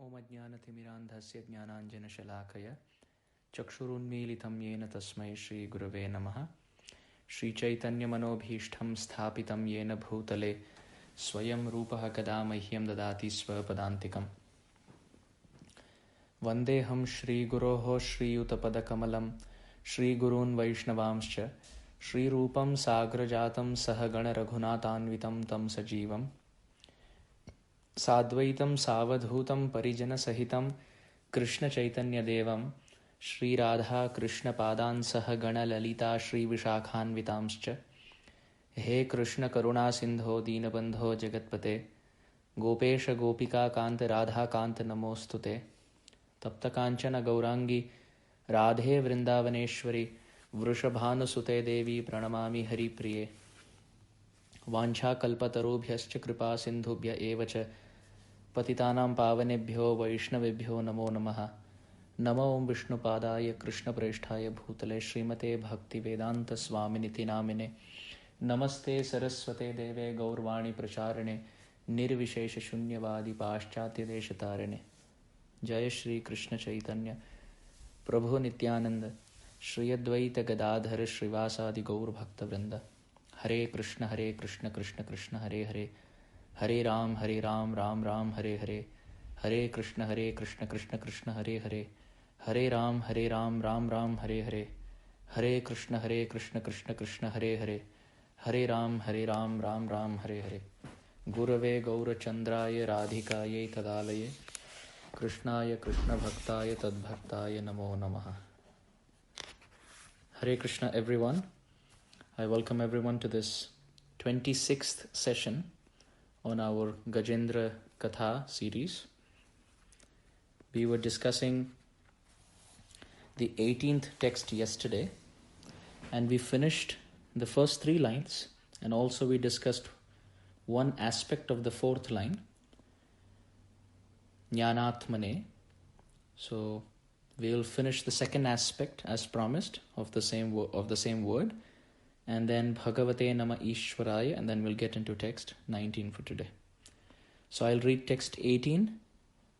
ओम अज्ञानतिमिरान्धस्य ज्ञानाञ्जनशलाकया चक्षुरुन्मीलितं येन तस्मै श्रीगुरवे नमः। श्रीचैतन्यमनोभीष्टं स्थापितं येन भूतले स्वयं रूपः कदा मह्यं ददाति स्वपदान्तिकम्। वन्देऽहं श्रीगुरोः श्रीयुतपदकमलं श्रीगुरून् वैष्णवांश्च श्रीरूपं साग्रजातं सहगणरघुनाथान्वितं तं सजीवम् साद्वैतं सावधूतं परिजनसहितं कृष्णचैतन्यदेवं श्रीराधा कृष्णपादान् सह गणललिता श्रीविशाखान्वितांश्च। हे कृष्णकरुणासिन्धो दीनबन्धो जगत्पते गोपेश गोपिकान्त राधाकान्त नमोऽस्तु ते। तप्तकाञ्चन गौराङ्गी राधे वृन्दावनेश्वरी वृषभानुसुते देवी प्रणमामि हरिप्रिये। वाञ्छाकल्पतरुभ्यश्च कृपा सिन्धुभ्य एव च पतितानां पावनेभ्यो वैष्णवेभ्यो नमो नमः। नमो ओं विष्णुपादाय कृष्णप्रेष्ठाय भूतले श्रीमते भक्तिवेदान्तस्वामिनिति नामिने। नमस्ते सरस्वते देवे गौरवाणी प्रचारिणे निर्विशेषशून्यवादी पाश्चात्यदेशतारिणे। जय श्री कृष्ण चैतन्य प्रभु नित्यानंद श्री अद्वैत गदाधर श्रीवासादि गौरभक्तवृंद। हरे कृष्ण कृष्ण कृष्ण हरे हरे, हरे राम राम राम हरे हरे, हरे कृष्ण कृष्ण कृष्ण हरे हरे, हरे राम राम राम हरे हरे, हरे कृष्ण कृष्ण कृष्ण हरे हरे, हरे राम राम राम हरे हरे। गुरवे गौरचंद्राय राधिकायै तदालये कृष्णाय कृष्णभक्ताय तद्भक्ताय नमो नमः। Hare Krishna everyone. I welcome everyone to this 26th session on our Gajendra Katha series. We were discussing the 18th text yesterday and we finished the first 3 lines, and also we discussed one aspect of the 4th line, Jnanatmane. So we will finish the second aspect as promised of the same word, and then Bhagavate Nama Ishwaraya, and then we'll get into text 19 for today. So I'll read text 18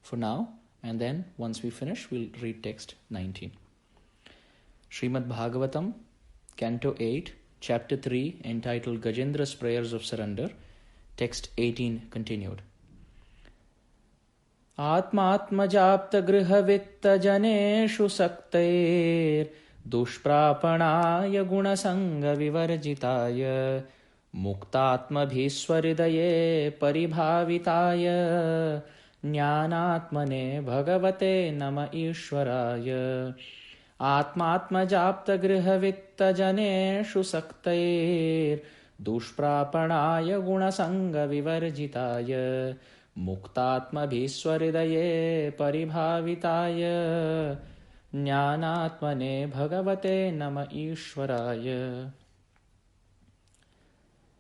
for now, and then once we finish, we'll read text 19. Srimad Bhagavatam, Canto 8, Chapter 3, entitled Gajendra's Prayers of Surrender, text 18 continued. आत्मात्मजाप्तगृहवित्तजनेषु सक्तैर् दुष्प्रापणाय गुणसङ्गविवर्जिताय मुक्तात्मभीश्वहृदये परिभाविताय ज्ञानात्मने भगवते नम ईश्वराय। आत्मात्मजाप्तगृहवित्तजनेषु सक्तैर् दुष्प्रापणाय गुणसङ्गविवर्जिताय मुक्तात्मभीश्वहृदये परिभाविताय ज्ञानात्मने भगवते नम ईश्वराय.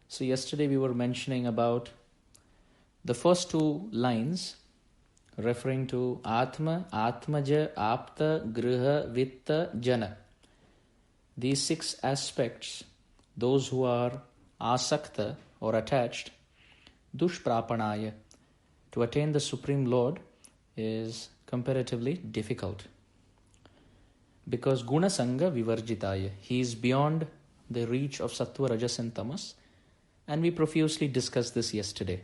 So yesterday we were mentioning about the first 2 lines referring to Atma, Atmaja, Apta, Griha, Vitta, Jana. These 6 aspects, those who are asakta or attached, dushprapanaya, to attain the Supreme Lord is comparatively difficult. Because Guna Sangha Vivarjitaya, he is beyond the reach of Sattva, Rajas and Tamas, and we profusely discussed this yesterday.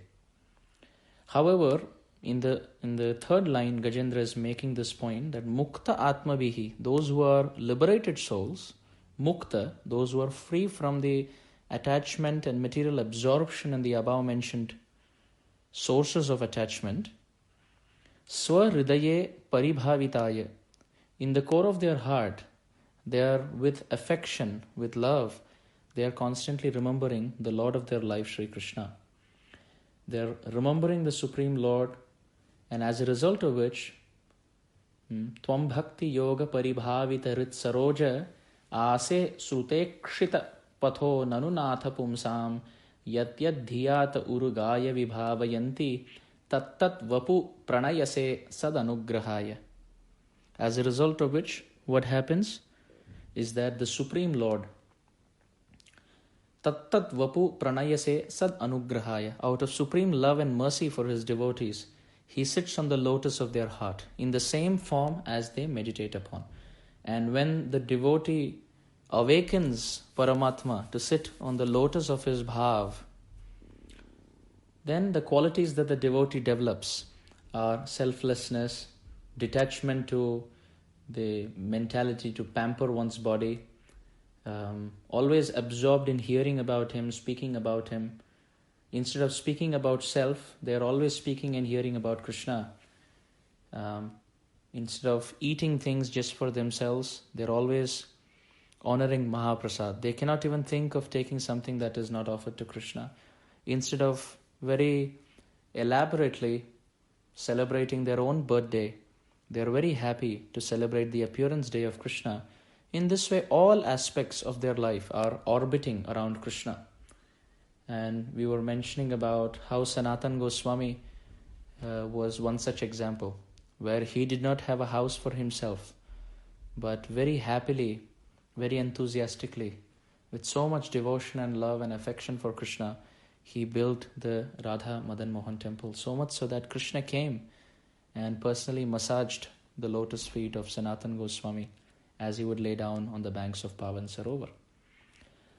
However, in the 3rd line, Gajendra is making this point that Mukta Atma Vihi, those who are liberated souls, Mukta, those who are free from the attachment and material absorption in the above mentioned sources of attachment, Swahridaye Paribhavitaya, in the core of their heart, they are with affection, with love, they are constantly remembering the Lord of their life, Sri Krishna. They are remembering the Supreme Lord, and as a result of which, Tvam Bhakti Yoga Paribhavita Rit Saroja Ase Sutekshita Patho Nanunatha Pumsam Yat Yat Dhyata Urugaya Vibhavayanti Tat Tat Vapu Pranayase Sadanugrahaya. As a result of which, what happens is that the Supreme Lord, Tat Tat Vapu Pranayase Sadanugrahaya, out of supreme love and mercy for his devotees, he sits on the lotus of their heart in the same form as they meditate upon. And when the devotee awakens Paramatma to sit on the lotus of his bhav, then the qualities that the devotee develops are selflessness, detachment to the mentality to pamper one's body, always absorbed in hearing about him, speaking about him. Instead of speaking about self, they are always speaking and hearing about Krishna. Instead of eating things just for themselves, they're always honoring Mahaprasad. They cannot even think of taking something that is not offered to Krishna. Instead of very elaborately celebrating their own birthday, they are very happy to celebrate the appearance day of Krishna. In this way, all aspects of their life are orbiting around Krishna. And we were mentioning about how Sanatan Goswami was one such example, where he did not have a house for himself, but very happily, very enthusiastically, with so much devotion and love and affection for Krishna, he built the Radha Madan Mohan temple, so much so that Krishna came and personally massaged the lotus feet of Sanatan Goswami as he would lay down on the banks of Pavan Sarovar.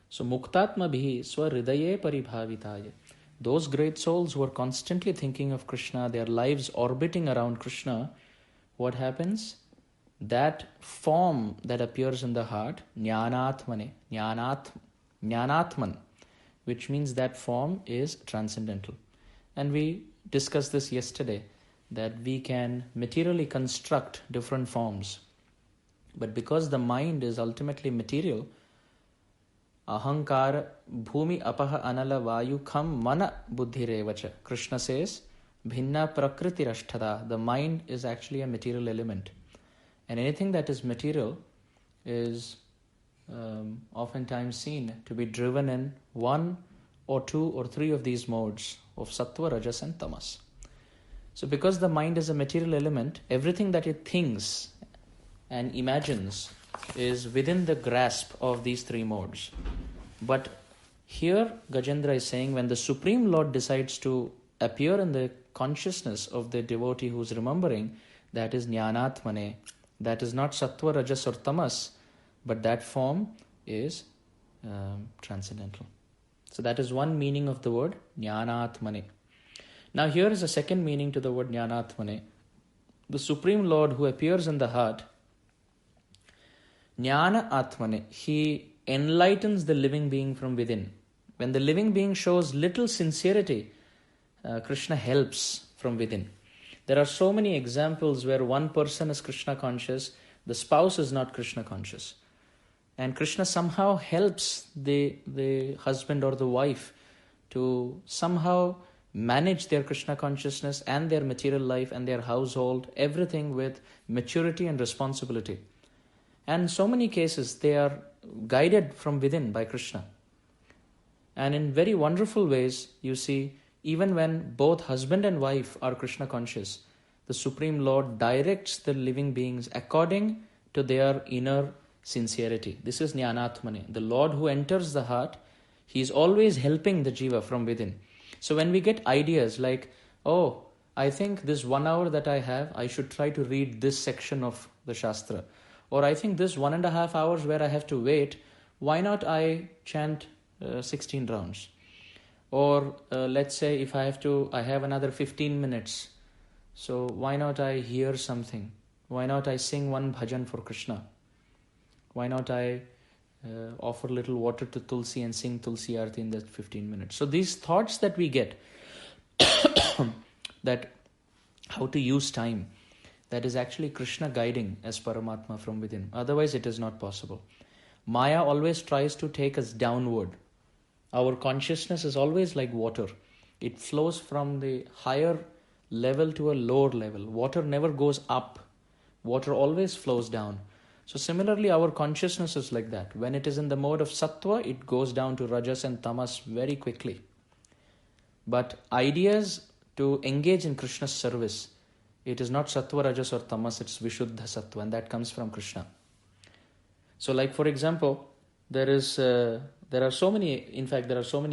So Muktatma Bhi Swaridaye Paribhavitaya. Those great souls who are constantly thinking of Krishna, their lives orbiting around Krishna, what happens? That form that appears in the heart, Jnanatmane, Jnanatman, which means that form is transcendental. And we discussed this yesterday, that we can materially construct different forms. But because the mind is ultimately material, Ahankara bhumi apaha anala vayu kham mana buddhirevacha. Krishna says, bhinna prakriti rashtada. The mind is actually a material element. And anything that is material is oftentimes seen to be driven in one or two or three of these modes of sattva, rajas and tamas. So because the mind is a material element, everything that it thinks and imagines is within the grasp of these three modes. But here Gajendra is saying, when the Supreme Lord decides to appear in the consciousness of the devotee who is remembering, that is Jnanatmane. That is not Sattva, Rajas or Tamas, but that form is transcendental. So that is one meaning of the word Jnanatmane. Now here is a second meaning to the word Jnanatmane. The Supreme Lord who appears in the heart, Jnana Atmane, he enlightens the living being from within. When the living being shows little sincerity, Krishna helps from within. There are so many examples where one person is Krishna conscious, the spouse is not Krishna conscious. And Krishna somehow helps the husband or the wife to somehow manage their Krishna consciousness and their material life and their household, everything with maturity and responsibility. And in so many cases, they are guided from within by Krishna. And in very wonderful ways, you see, even when both husband and wife are Krishna conscious, the Supreme Lord directs the living beings according to their inner sincerity. This is Jnanatmane. The Lord who enters the heart, he is always helping the jiva from within. So when we get ideas like, oh, I think this 1 hour that I have, I should try to read this section of the Shastra. Or I think this 1.5 hours where I have to wait, why not I chant 16 rounds? Or let's say if I have another 15 minutes. So why not I hear something? Why not I sing one bhajan for Krishna? Why not I offer little water to Tulsi and sing Tulsi Arti in that 15 minutes? So these thoughts that we get, that how to use time, that is actually Krishna guiding as Paramatma from within. Otherwise it is not possible. Maya always tries to take us downward. Our consciousness is always like water. It flows from the higher level to a lower level. Water never goes up. Water always flows down. So similarly, our consciousness is like that. When it is in the mode of sattva, it goes down to rajas and tamas very quickly. But ideas to engage in Krishna's service, it is not sattva, rajas or tamas, it's vishuddha sattva, and that comes from Krishna. So like for example, there are so many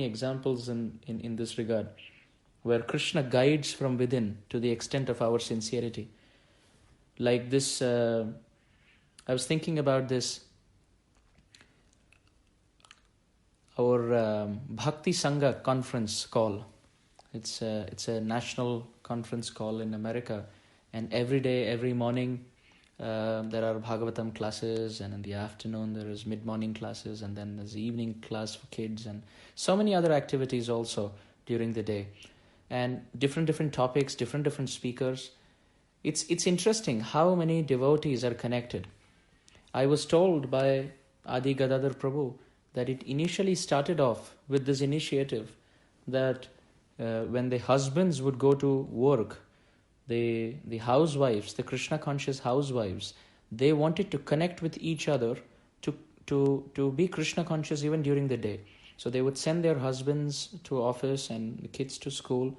examples in this regard. where Krishna guides from within to the extent of our sincerity. Like this, I was thinking about this, our Bhakti Sangha conference call. It's a national conference call in America, and every day, every morning, there are Bhagavatam classes, and in the afternoon there is mid-morning classes, and then there's evening class for kids, and so many other activities also during the day, and different topics, different speakers. It's interesting how many devotees are connected. I was told by Adi Gadadhar Prabhu that it initially started off with this initiative that when the husbands would go to work, the housewives, the Krishna conscious housewives, they wanted to connect with each other to be Krishna conscious even during the day. So they would send their husbands to office and the kids to school,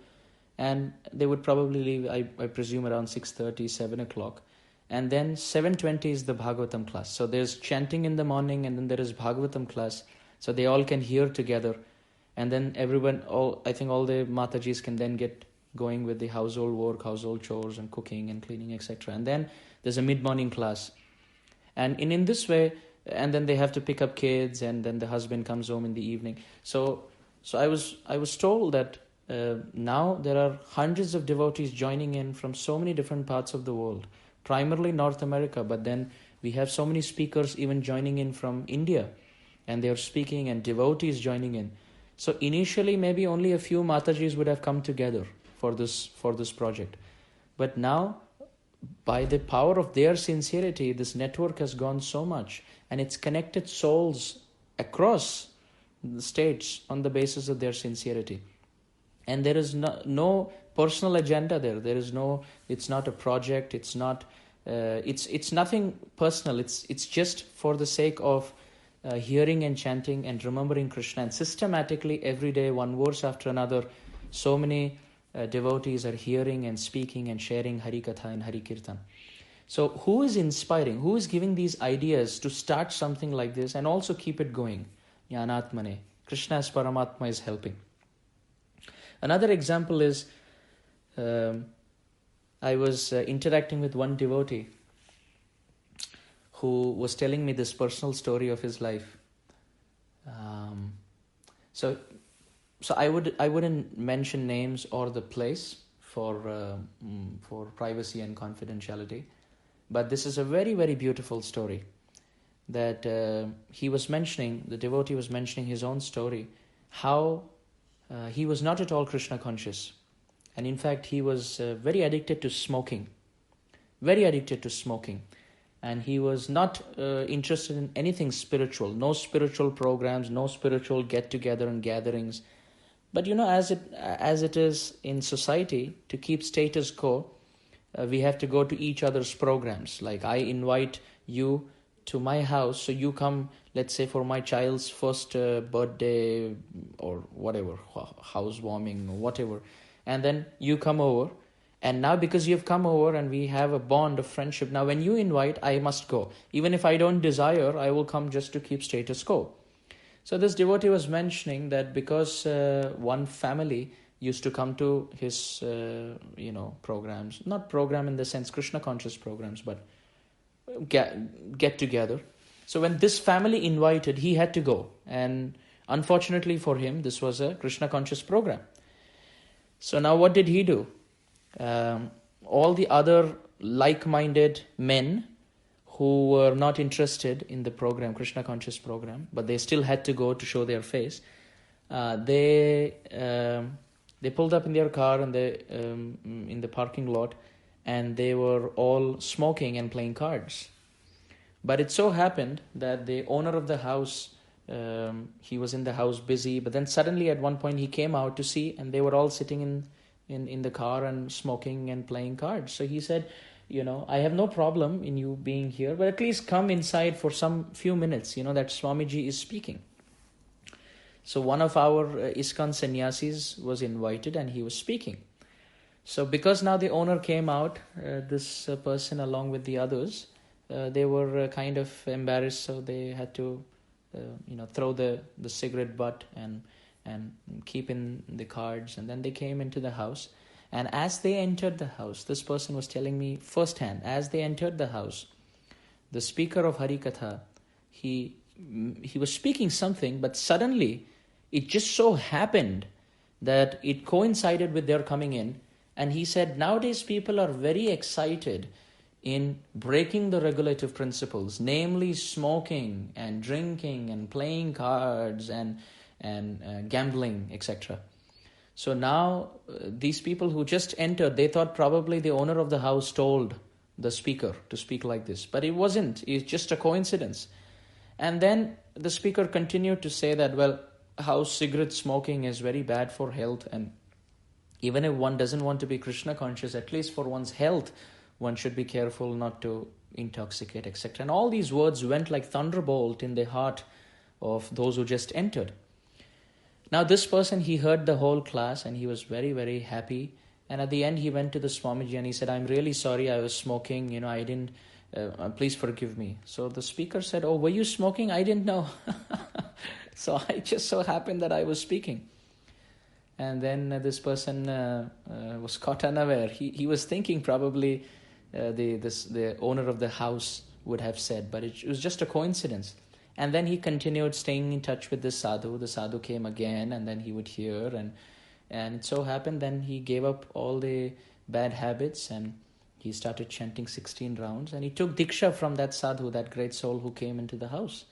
and they would probably leave, I presume, around 6:30, 7 o'clock. And then 7:20 is the Bhagavatam class. So there's chanting in the morning, and then there is Bhagavatam class. So they all can hear together. And then I think all the Matajis can then get going with the household work, household chores and cooking and cleaning, etc. And then there's a mid-morning class. And in this way, and then they have to pick up kids, and then the husband comes home in the evening. So I was told that now there are hundreds of devotees joining in from so many different parts of the world, primarily North America, but then we have so many speakers even joining in from India, and they are speaking, and devotees joining in. So initially maybe only a few Matajis would have come together for this project. But now, by the power of their sincerity, this network has gone so much, and it's connected souls across the states on the basis of their sincerity. And there is no personal agenda there. There is it's not a project, it's not, it's nothing personal. It's just for the sake of hearing and chanting and remembering Krishna. And systematically every day, one verse after another, so many devotees are hearing and speaking and sharing Hari Katha and Hari Kirtan. So who is inspiring? Who is giving these ideas to start something like this and also keep it going? Jnanatmane. Krishna as Paramatma is helping. Another example is, I was interacting with one devotee who was telling me this personal story of his life. So I wouldn't mention names or the place for privacy and confidentiality, but this is a very, very beautiful story that the devotee was mentioning his own story, how he was not at all Krishna conscious, and in fact he was very addicted to smoking, and he was not interested in anything spiritual, no spiritual programs, no spiritual get-together and gatherings. But as it is in society, to keep status quo, we have to go to each other's programs. Like I invite you to my house, so you come, let's say for my child's first birthday or whatever, housewarming or whatever, and then you come over, and now because you've come over and we have a bond of friendship, now when you invite, I must go. Even if I don't desire, I will come just to keep status quo. So this devotee was mentioning that because one family used to come to his, programs, not program in the sense Krishna conscious programs, but get together. So when this family invited, he had to go. And unfortunately for him, this was a Krishna conscious program. So now what did he do? All the other like-minded men who were not interested in the program, Krishna conscious program, but they still had to go to show their face, they pulled up in their car and in the parking lot, and they were all smoking and playing cards. But it so happened that the owner of the house, he was in the house busy, but then suddenly at one point he came out to see, and they were all sitting in the car and smoking and playing cards. So he said, I have no problem in you being here, but at least come inside for some few minutes, that Swamiji is speaking. So one of our ISKCON sannyasis was invited and he was speaking. So because now the owner came out, this person along with the others, they were kind of embarrassed, so they had to throw the cigarette butt and keep in the cards. And then they came into the house. And as they entered the house, this person was telling me firsthand, as they entered the house, the speaker of Hare Katha, he was speaking something, but suddenly it just so happened that it coincided with their coming in. And he said, nowadays people are very excited in breaking the regulative principles, namely smoking and drinking and playing cards and gambling, etc. So now these people who just entered, they thought probably the owner of the house told the speaker to speak like this. But it wasn't. It's just a coincidence. And then the speaker continued to say that, well, how cigarette smoking is very bad for health, and even if one doesn't want to be Krishna conscious, at least for one's health, one should be careful not to intoxicate, etc. And all these words went like thunderbolt in the heart of those who just entered. Now this person, he heard the whole class and he was very, very happy. And at the end, he went to the Swamiji and he said, I'm really sorry, I was smoking, I didn't, please forgive me. So the speaker said, oh, were you smoking? I didn't know. So I just so happened that I was speaking. And then this person was caught unaware. He was thinking probably the owner of the house would have said, but it was just a coincidence. And then he continued staying in touch with this sadhu. The sadhu came again, and then he would hear, and it so happened then he gave up all the bad habits and he started chanting 16 rounds, and he took diksha from that sadhu, that great soul who came into the house.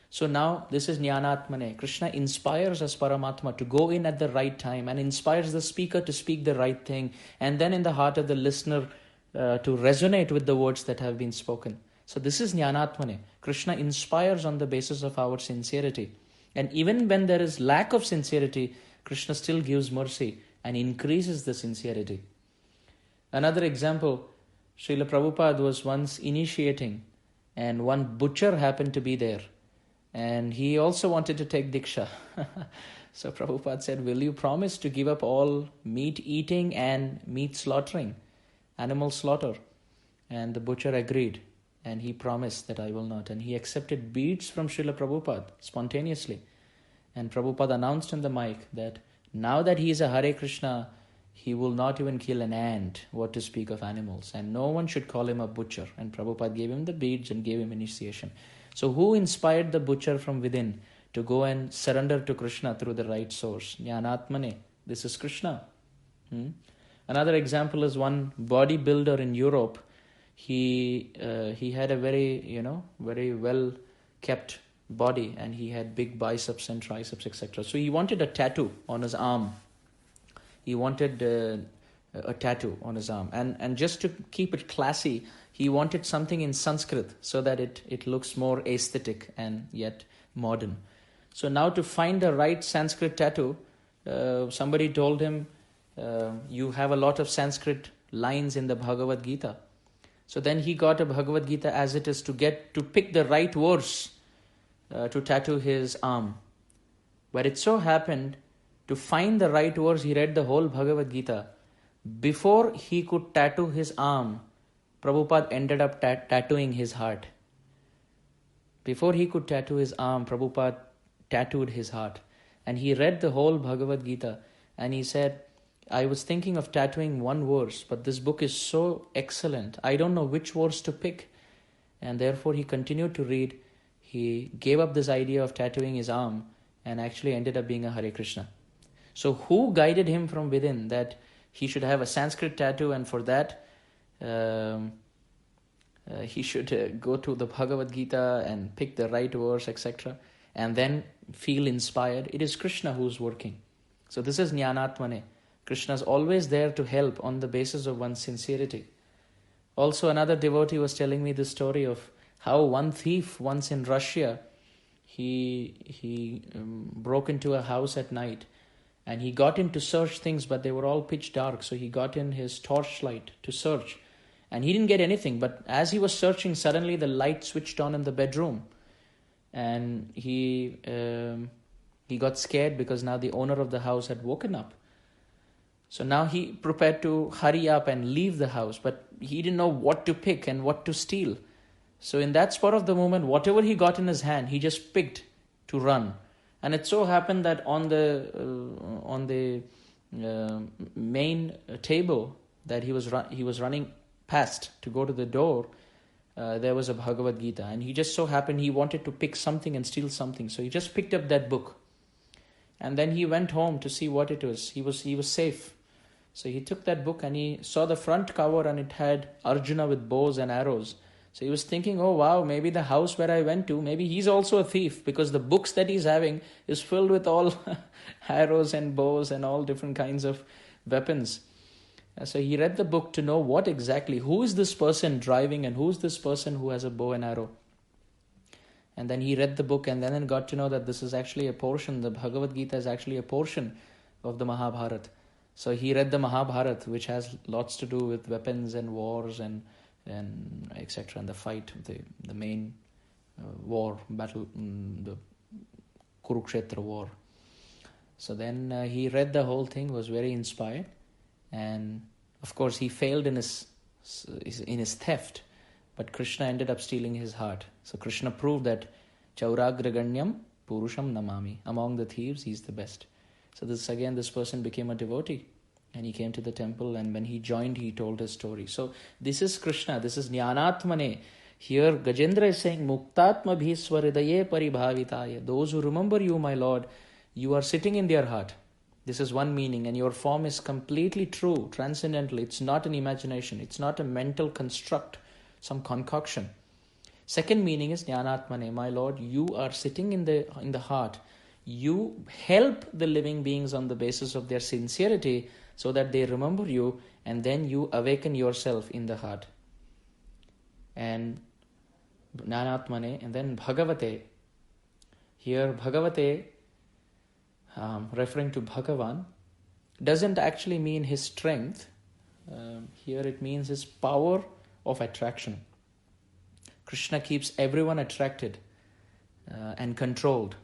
So now this is Jnanatmane. Krishna inspires us, Paramatma, to go in at the right time and inspires the speaker to speak the right thing, and then in the heart of the listener to resonate with the words that have been spoken. So this is Jnanatmane. Krishna inspires on the basis of our sincerity. And even when there is lack of sincerity, Krishna still gives mercy and increases the sincerity. Another example, Srila Prabhupada was once initiating, and one butcher happened to be there. And he also wanted to take diksha. So Prabhupada said, will you promise to give up all meat eating and meat slaughtering, animal slaughter? And the butcher agreed. And he promised that I will not. And he accepted beads from Srila Prabhupada spontaneously. And Prabhupada announced on the mic that now that he is a Hare Krishna, he will not even kill an ant, what to speak of animals. And no one should call him a butcher. And Prabhupada gave him the beads and gave him initiation. So who inspired the butcher from within to go and surrender to Krishna through the right source? Jnanatmane. This is Krishna. Another example is one bodybuilder in Europe. He had a very, very well kept body, and he had big biceps and triceps, etc. So he wanted a tattoo on his arm. He wanted a tattoo on his arm. And just to keep it classy, he wanted something in Sanskrit so that it looks more aesthetic and yet modern. So now to find the right Sanskrit tattoo, somebody told him, you have a lot of Sanskrit lines in the Bhagavad Gita. So then he got a Bhagavad Gita as it is to pick the right verse to tattoo his arm. But it so happened, to find the right verse, he read the whole Bhagavad Gita. Before he could tattoo his arm, Prabhupada ended up tattooing his heart. Before he could tattoo his arm, Prabhupada tattooed his heart. And he read the whole Bhagavad Gita and he said, I was thinking of tattooing one verse, but this book is so excellent. I don't know which verse to pick. And therefore he continued to read. He gave up this idea of tattooing his arm and actually ended up being a Hare Krishna. So who guided him from within that he should have a Sanskrit tattoo, and for that he should go to the Bhagavad Gita and pick the right verse, etc. and then feel inspired? It is Krishna who is working. So this is Jnanatmane. Krishna is always there to help on the basis of one's sincerity. Also, another devotee was telling me the story of how one thief once in Russia, he broke into a house at night and he got in to search things, but they were all pitch dark. So he got in his torchlight to search and he didn't get anything. But as he was searching, suddenly the light switched on in the bedroom and he got scared because now the owner of the house had woken up. So now he prepared to hurry up and leave the house, but he didn't know what to pick and what to steal. So in that spot of the moment, whatever he got in his hand, he just picked to run. And it so happened that on the main table that he was running past to go to the door, there was a Bhagavad Gita, and he just so happened he wanted to pick something and steal something, so he just picked up that book, and then he went home to see what it was. He was safe, so he took that book and he saw the front cover, and it had Arjuna with bows and arrows. So he was thinking, oh wow, maybe the house where I went to, maybe he's also a thief, because the books that he's having is filled with all arrows and bows and all different kinds of weapons. So he read the book to know who is this person driving and who is this person who has a bow and arrow. And then he read the book and then got to know that this is actually a portion, the Bhagavad Gita is actually a portion of the Mahabharata. So he read the Mahabharata, which has lots to do with weapons and wars and etc. and the fight, the main war, battle, the Kurukshetra war. So then he read the whole thing, was very inspired, and of course he failed in his theft, but Krishna ended up stealing his heart. So Krishna proved that Chauragraganyam Purusham Namami, among the thieves he's the best. So this person became a devotee, and he came to the temple, and when he joined, he told his story. So this is Krishna, this is Jnanatmane. Here Gajendra is saying, Muktatma bhiswaridaye paribhavitaya. Those who remember you, my Lord, you are sitting in their heart. This is one meaning, and your form is completely true, transcendental. It's not an imagination. It's not a mental construct, some concoction. Second meaning is Jnanatmane. My Lord, you are sitting in the heart. You help the living beings on the basis of their sincerity so that they remember you, and then you awaken yourself in the heart. And Jnanatmane, and then Bhagavate. Here Bhagavate, referring to Bhagavan, doesn't actually mean his strength. Here it means his power of attraction. Krishna keeps everyone attracted and controlled.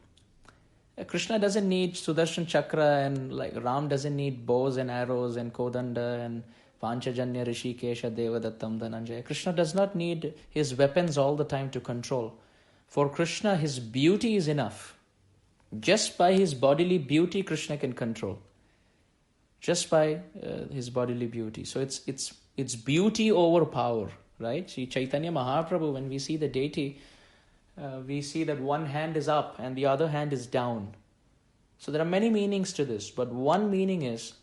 Krishna doesn't need Sudarshan Chakra, and like Ram doesn't need bows and arrows and Kodanda and Panchajanya Rishikesha Devadattam Dhananjaya. Krishna does not need his weapons all the time to control. For Krishna, his beauty is enough. Just by his bodily beauty, Krishna can control. Just by his bodily beauty. So it's beauty over power, right? See, Chaitanya Mahaprabhu, when we see the deity, we see that one hand is up and the other hand is down. So there are many meanings to this, but one meaning is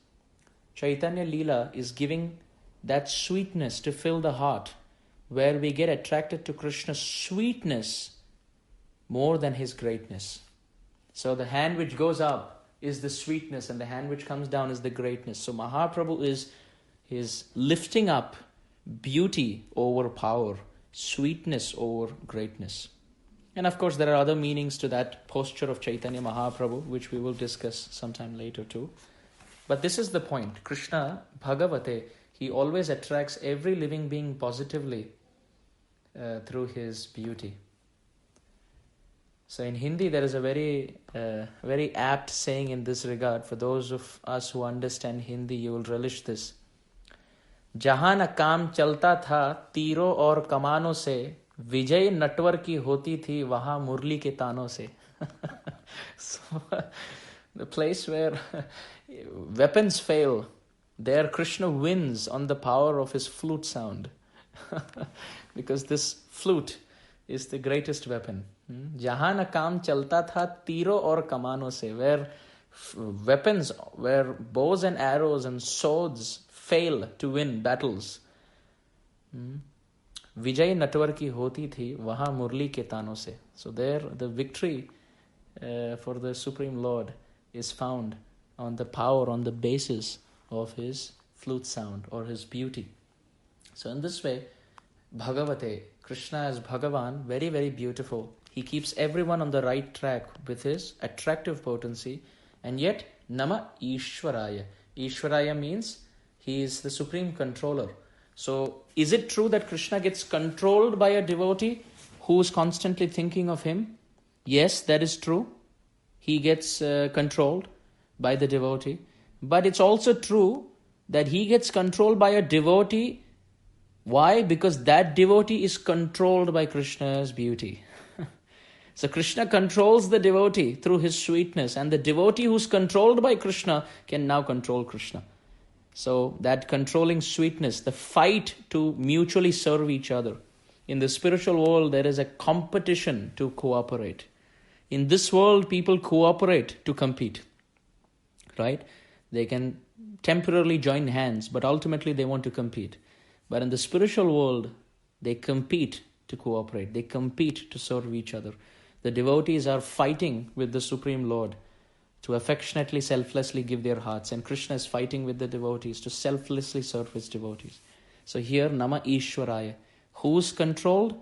Chaitanya Leela is giving that sweetness to fill the heart, where we get attracted to Krishna's sweetness more than his greatness. So the hand which goes up is the sweetness, and the hand which comes down is the greatness. So Mahaprabhu is lifting up beauty over power, sweetness over greatness. And of course there are other meanings to that posture of Chaitanya Mahaprabhu, which we will discuss sometime later too. But this is the point. Krishna, Bhagavate, he always attracts every living being positively through his beauty. So in Hindi, there is a very apt saying in this regard. For those of us who understand Hindi, you will relish this. जहाँ न काम चलता था तीरों और कमानों से, विजय नटवर की होती थी वहाँ मुरली के तानों से. So, the place where weapons fail, there Krishna wins on the power of his flute sound. Because this flute is the greatest weapon. जहाँ न काम चलता था तीरों और कमानों से, where weapons, where bows and arrows and swords fail to win battles, विजय नटवर की होती थी वहाँ मुरली के तानों से. So there the victory for the Supreme Lord is found on the power, on the basis of his flute sound or his beauty. So in this way, Bhagavate, Krishna as Bhagavan, very, very beautiful. He keeps everyone on the right track with his attractive potency, and yet Nama Ishwaraya. Ishwaraya means he is the supreme controller. So is it true that Krishna gets controlled by a devotee who is constantly thinking of him? Yes, that is true. He gets controlled by the devotee. But it's also true that he gets controlled by a devotee. Why? Because that devotee is controlled by Krishna's beauty. So Krishna controls the devotee through his sweetness, and the devotee who's controlled by Krishna can now control Krishna. So that controlling sweetness, the fight to mutually serve each other. In the spiritual world, there is a competition to cooperate. In this world, people cooperate to compete, right? They can temporarily join hands, but ultimately they want to compete. But in the spiritual world, they compete to cooperate. They compete to serve each other. The devotees are fighting with the Supreme Lord to affectionately, selflessly give their hearts. And Krishna is fighting with the devotees to selflessly serve his devotees. So here, Nama Ishwaraya. Who's controlled?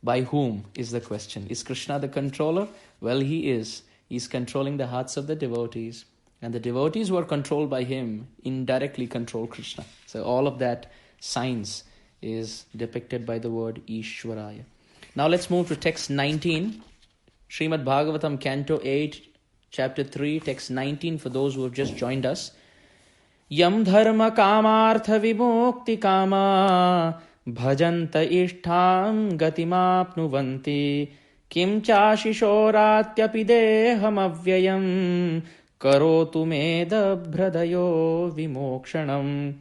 By whom is the question. Is Krishna the controller? Well, he is. He's controlling the hearts of the devotees. And the devotees who are controlled by him indirectly control Krishna. So all of that science is depicted by the word Ishwaraya. Now let's move to text 19. Srimad Bhagavatam, Canto 8, Chapter 3, text 19 for those who have just joined us. Yam dharma kamartha vimukti kama bhajanta ishtham gatimapnuvanti kim chashishoratyapi deham avyayam karotu medabhradayo vimokshanam.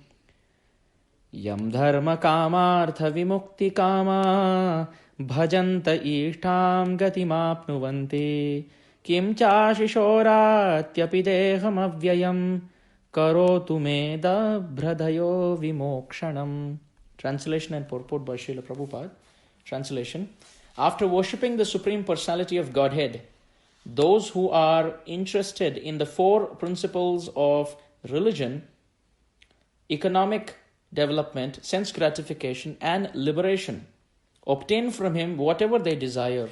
Yam dharma kamartha vimukti kama bhajanta ishtham gatimapnuvanti kim chashishoratyapi deham avyayam karotu medabhradayo vimokshanam. Translation and purport by Srila Prabhupada. Translation. After worshipping the Supreme Personality of Godhead, those who are interested in the four principles of religion, economic development, sense gratification, and liberation, obtain from him whatever they desire.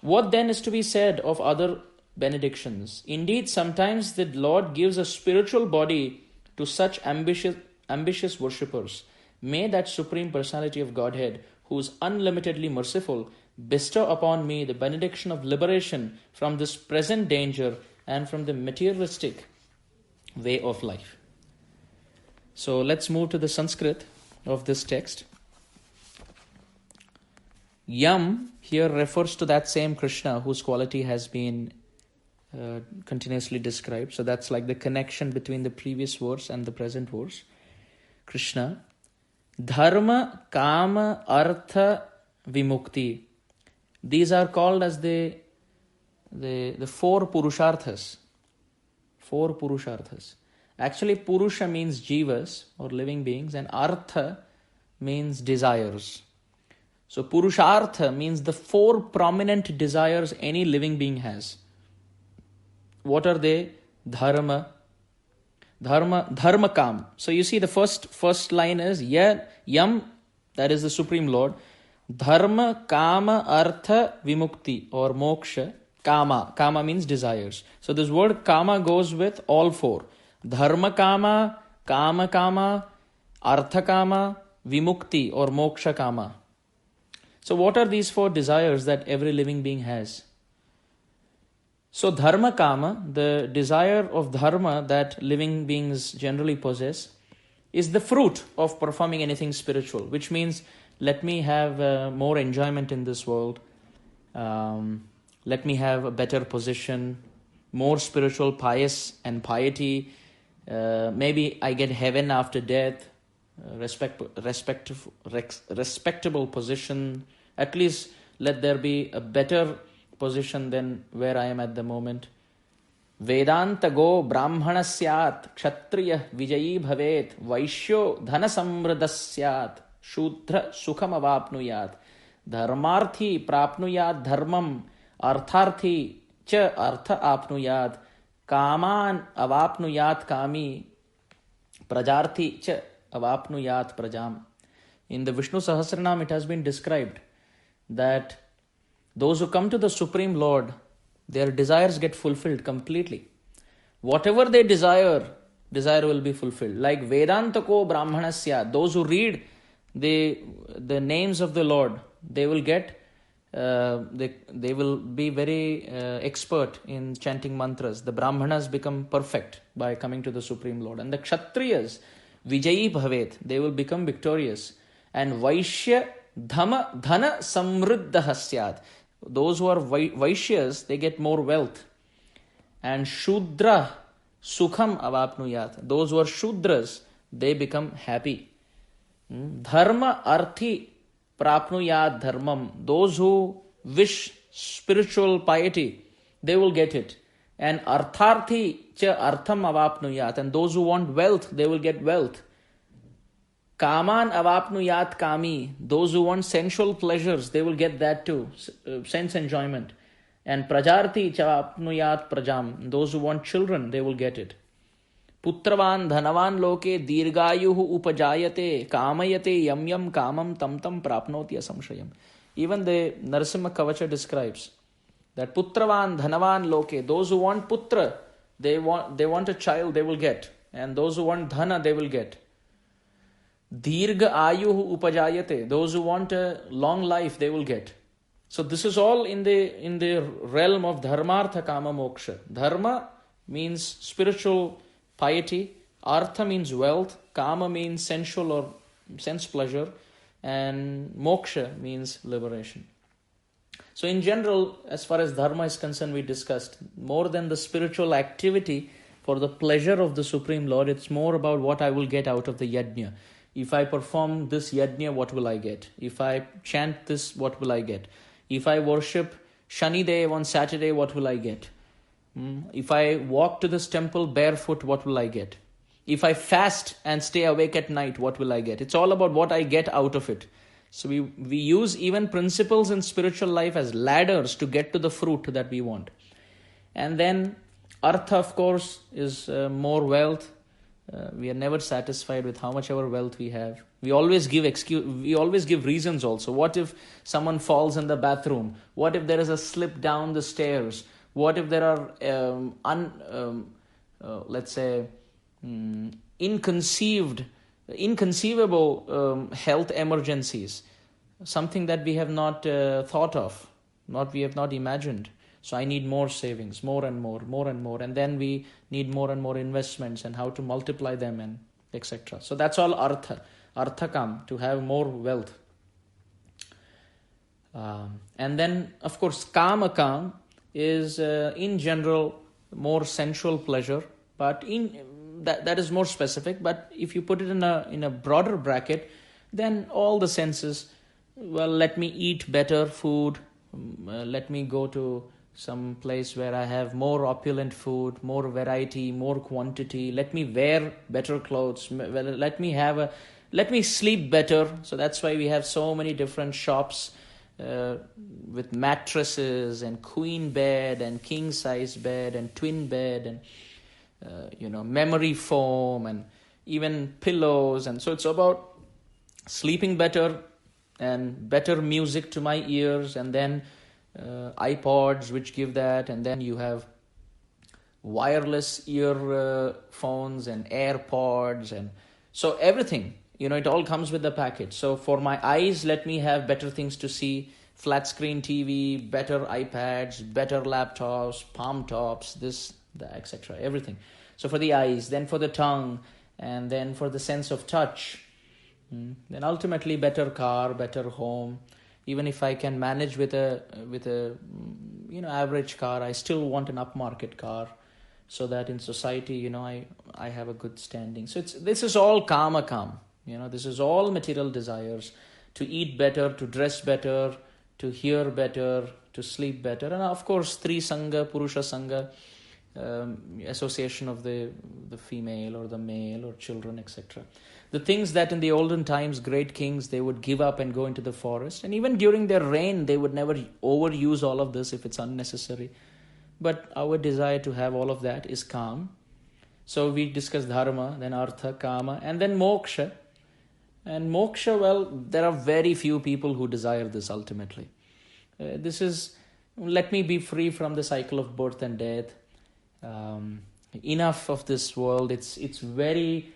What then is to be said of other benedictions? Indeed, sometimes the Lord gives a spiritual body to such ambitious worshippers. May that Supreme Personality of Godhead, who is unlimitedly merciful, bestow upon me the benediction of liberation from this present danger and from the materialistic way of life. So let's move to the Sanskrit of this text. Yam here refers to that same Krishna whose quality has been continuously described. So that's like the connection between the previous verse and the present verse. Krishna. Dharma, Kama, Artha, Vimukti. These are called as the four Purusharthas. Four Purusharthas. Actually, Purusha means jivas or living beings, and Artha means desires. So Purushartha means the four prominent desires any living being has. What are they? Dharma, Kam. So you see the first line is Yam, that is the Supreme Lord. Dharma, Kama, Artha, Vimukti or Moksha. Kama means desires. So this word Kama goes with all four. Dharma Kama, Kama, Artha Kama, Vimukti or Moksha Kama. So what are these four desires that every living being has? So Dharma Kama, the desire of Dharma that living beings generally possess, is the fruit of performing anything spiritual, which means let me have more enjoyment in this world, let me have a better position, more spiritual pious and piety, maybe I get heaven after death, respectable position, at least let there be a better position than where I am at the moment. Vedanta go brahmana syat, kshatriya vijayi bhavet, vaishyo dhana samradasyat, shudra sukham avapnuyat, dharmarthi prapnuyat dharmam, artharthi cha artha apnuyat, kaman avapnuyat kami, prajarthi cha avapnuyat prajam. In the Vishnu Sahasranam it has been described that those who come to the Supreme Lord, their desires get fulfilled completely. Whatever they desire will be fulfilled. Like Vedanta ko Brahmanasya, those who read the names of the Lord, they will get, they will be very expert in chanting mantras. The Brahmanas become perfect by coming to the Supreme Lord. And the Kshatriyas, Vijayi Bhavet, they will become victorious. And Vaishya Dhana Samriddha Syat. Those who are Vaishyas, they get more wealth. And Shudra Sukham Avapnuyat. Those who are Shudras, they become happy. Dharma Arthi Prapnuyat Dharmam. Those who wish spiritual piety, they will get it. And Artharthi Cha Artham Avapnuyat. And those who want wealth, they will get wealth. Kaman Avapnuyat Kami. Those who want sensual pleasures, they will get that too. Sense enjoyment. And Prajarti Chavapnuyat Prajam. Those who want children, they will get it. Putravan Dhanavan Loke Dirgayuhu Upajayate Kamayate Yam Yam Kamam Tam Tam Prapnoti Asamshayam. Even the Narasimha Kavacha describes that Putravan Dhanavan Loke, those who want Putra, they want a child, they will get. And those who want Dhana, they will get. Dirga Ayuhu Upajayate, those who want a long life, they will get. So this is all in the realm of Dharmartha Kama Moksha. Dharma means spiritual piety, Artha means wealth, Kama means sensual or sense pleasure, and Moksha means liberation. So in general, as far as Dharma is concerned, we discussed more than the spiritual activity for the pleasure of the Supreme Lord, it's more about what I will get out of the yajna. If I perform this yajna, what will I get? If I chant this, what will I get? If I worship Shani Dev on Saturday, what will I get? If I walk to this temple barefoot, what will I get? If I fast and stay awake at night, what will I get? It's all about what I get out of it. So we use even principles in spiritual life as ladders to get to the fruit that we want. And then Artha, of course, is more wealth. We are never satisfied with how much our wealth we have. We always give reasons also. What if someone falls in the bathroom? What if there is a slip down the stairs? What if there are inconceivable health emergencies? Something that we have not thought of, we have not imagined. So I need more savings, more and more. And then we need more and more investments and how to multiply them and etc. So that's all Artha. Arthakam, to have more wealth. And then, of course, Kamakam is in general more sensual pleasure, but that is more specific. But if you put it in a broader bracket, then all the senses, well, let me eat better food, let me go to some place where I have more opulent food, more variety, more quantity. Let me wear better clothes. Let me sleep better. So that's why we have so many different shops with mattresses and queen bed and king size bed and twin bed and memory foam and even pillows. And so it's about sleeping better and better music to my ears, and then iPods which give that, and then you have wireless earphones and AirPods, and so everything, it all comes with the package. So for my eyes, let me have better things to see, flat screen TV, better iPads, better laptops, palm tops, this, that, etc. Everything. So for the eyes, then for the tongue, and then for the sense of touch, then ultimately better car, better home. Even if I can manage with a average car, I still want an upmarket car, so that in society, I have a good standing. So this is all Kamakam. This is all material desires: to eat better, to dress better, to hear better, to sleep better, and of course, Stri Sangha, Purusha Sangha, association of the female or the male or children, etc. The things that in the olden times, great kings, they would give up and go into the forest. And even during their reign, they would never overuse all of this if it's unnecessary. But our desire to have all of that is Kam. So we discussed Dharma, then Artha, Kama, and then Moksha. And Moksha, well, there are very few people who desire this ultimately. This is, let me be free from the cycle of birth and death. Enough of this world. It's very...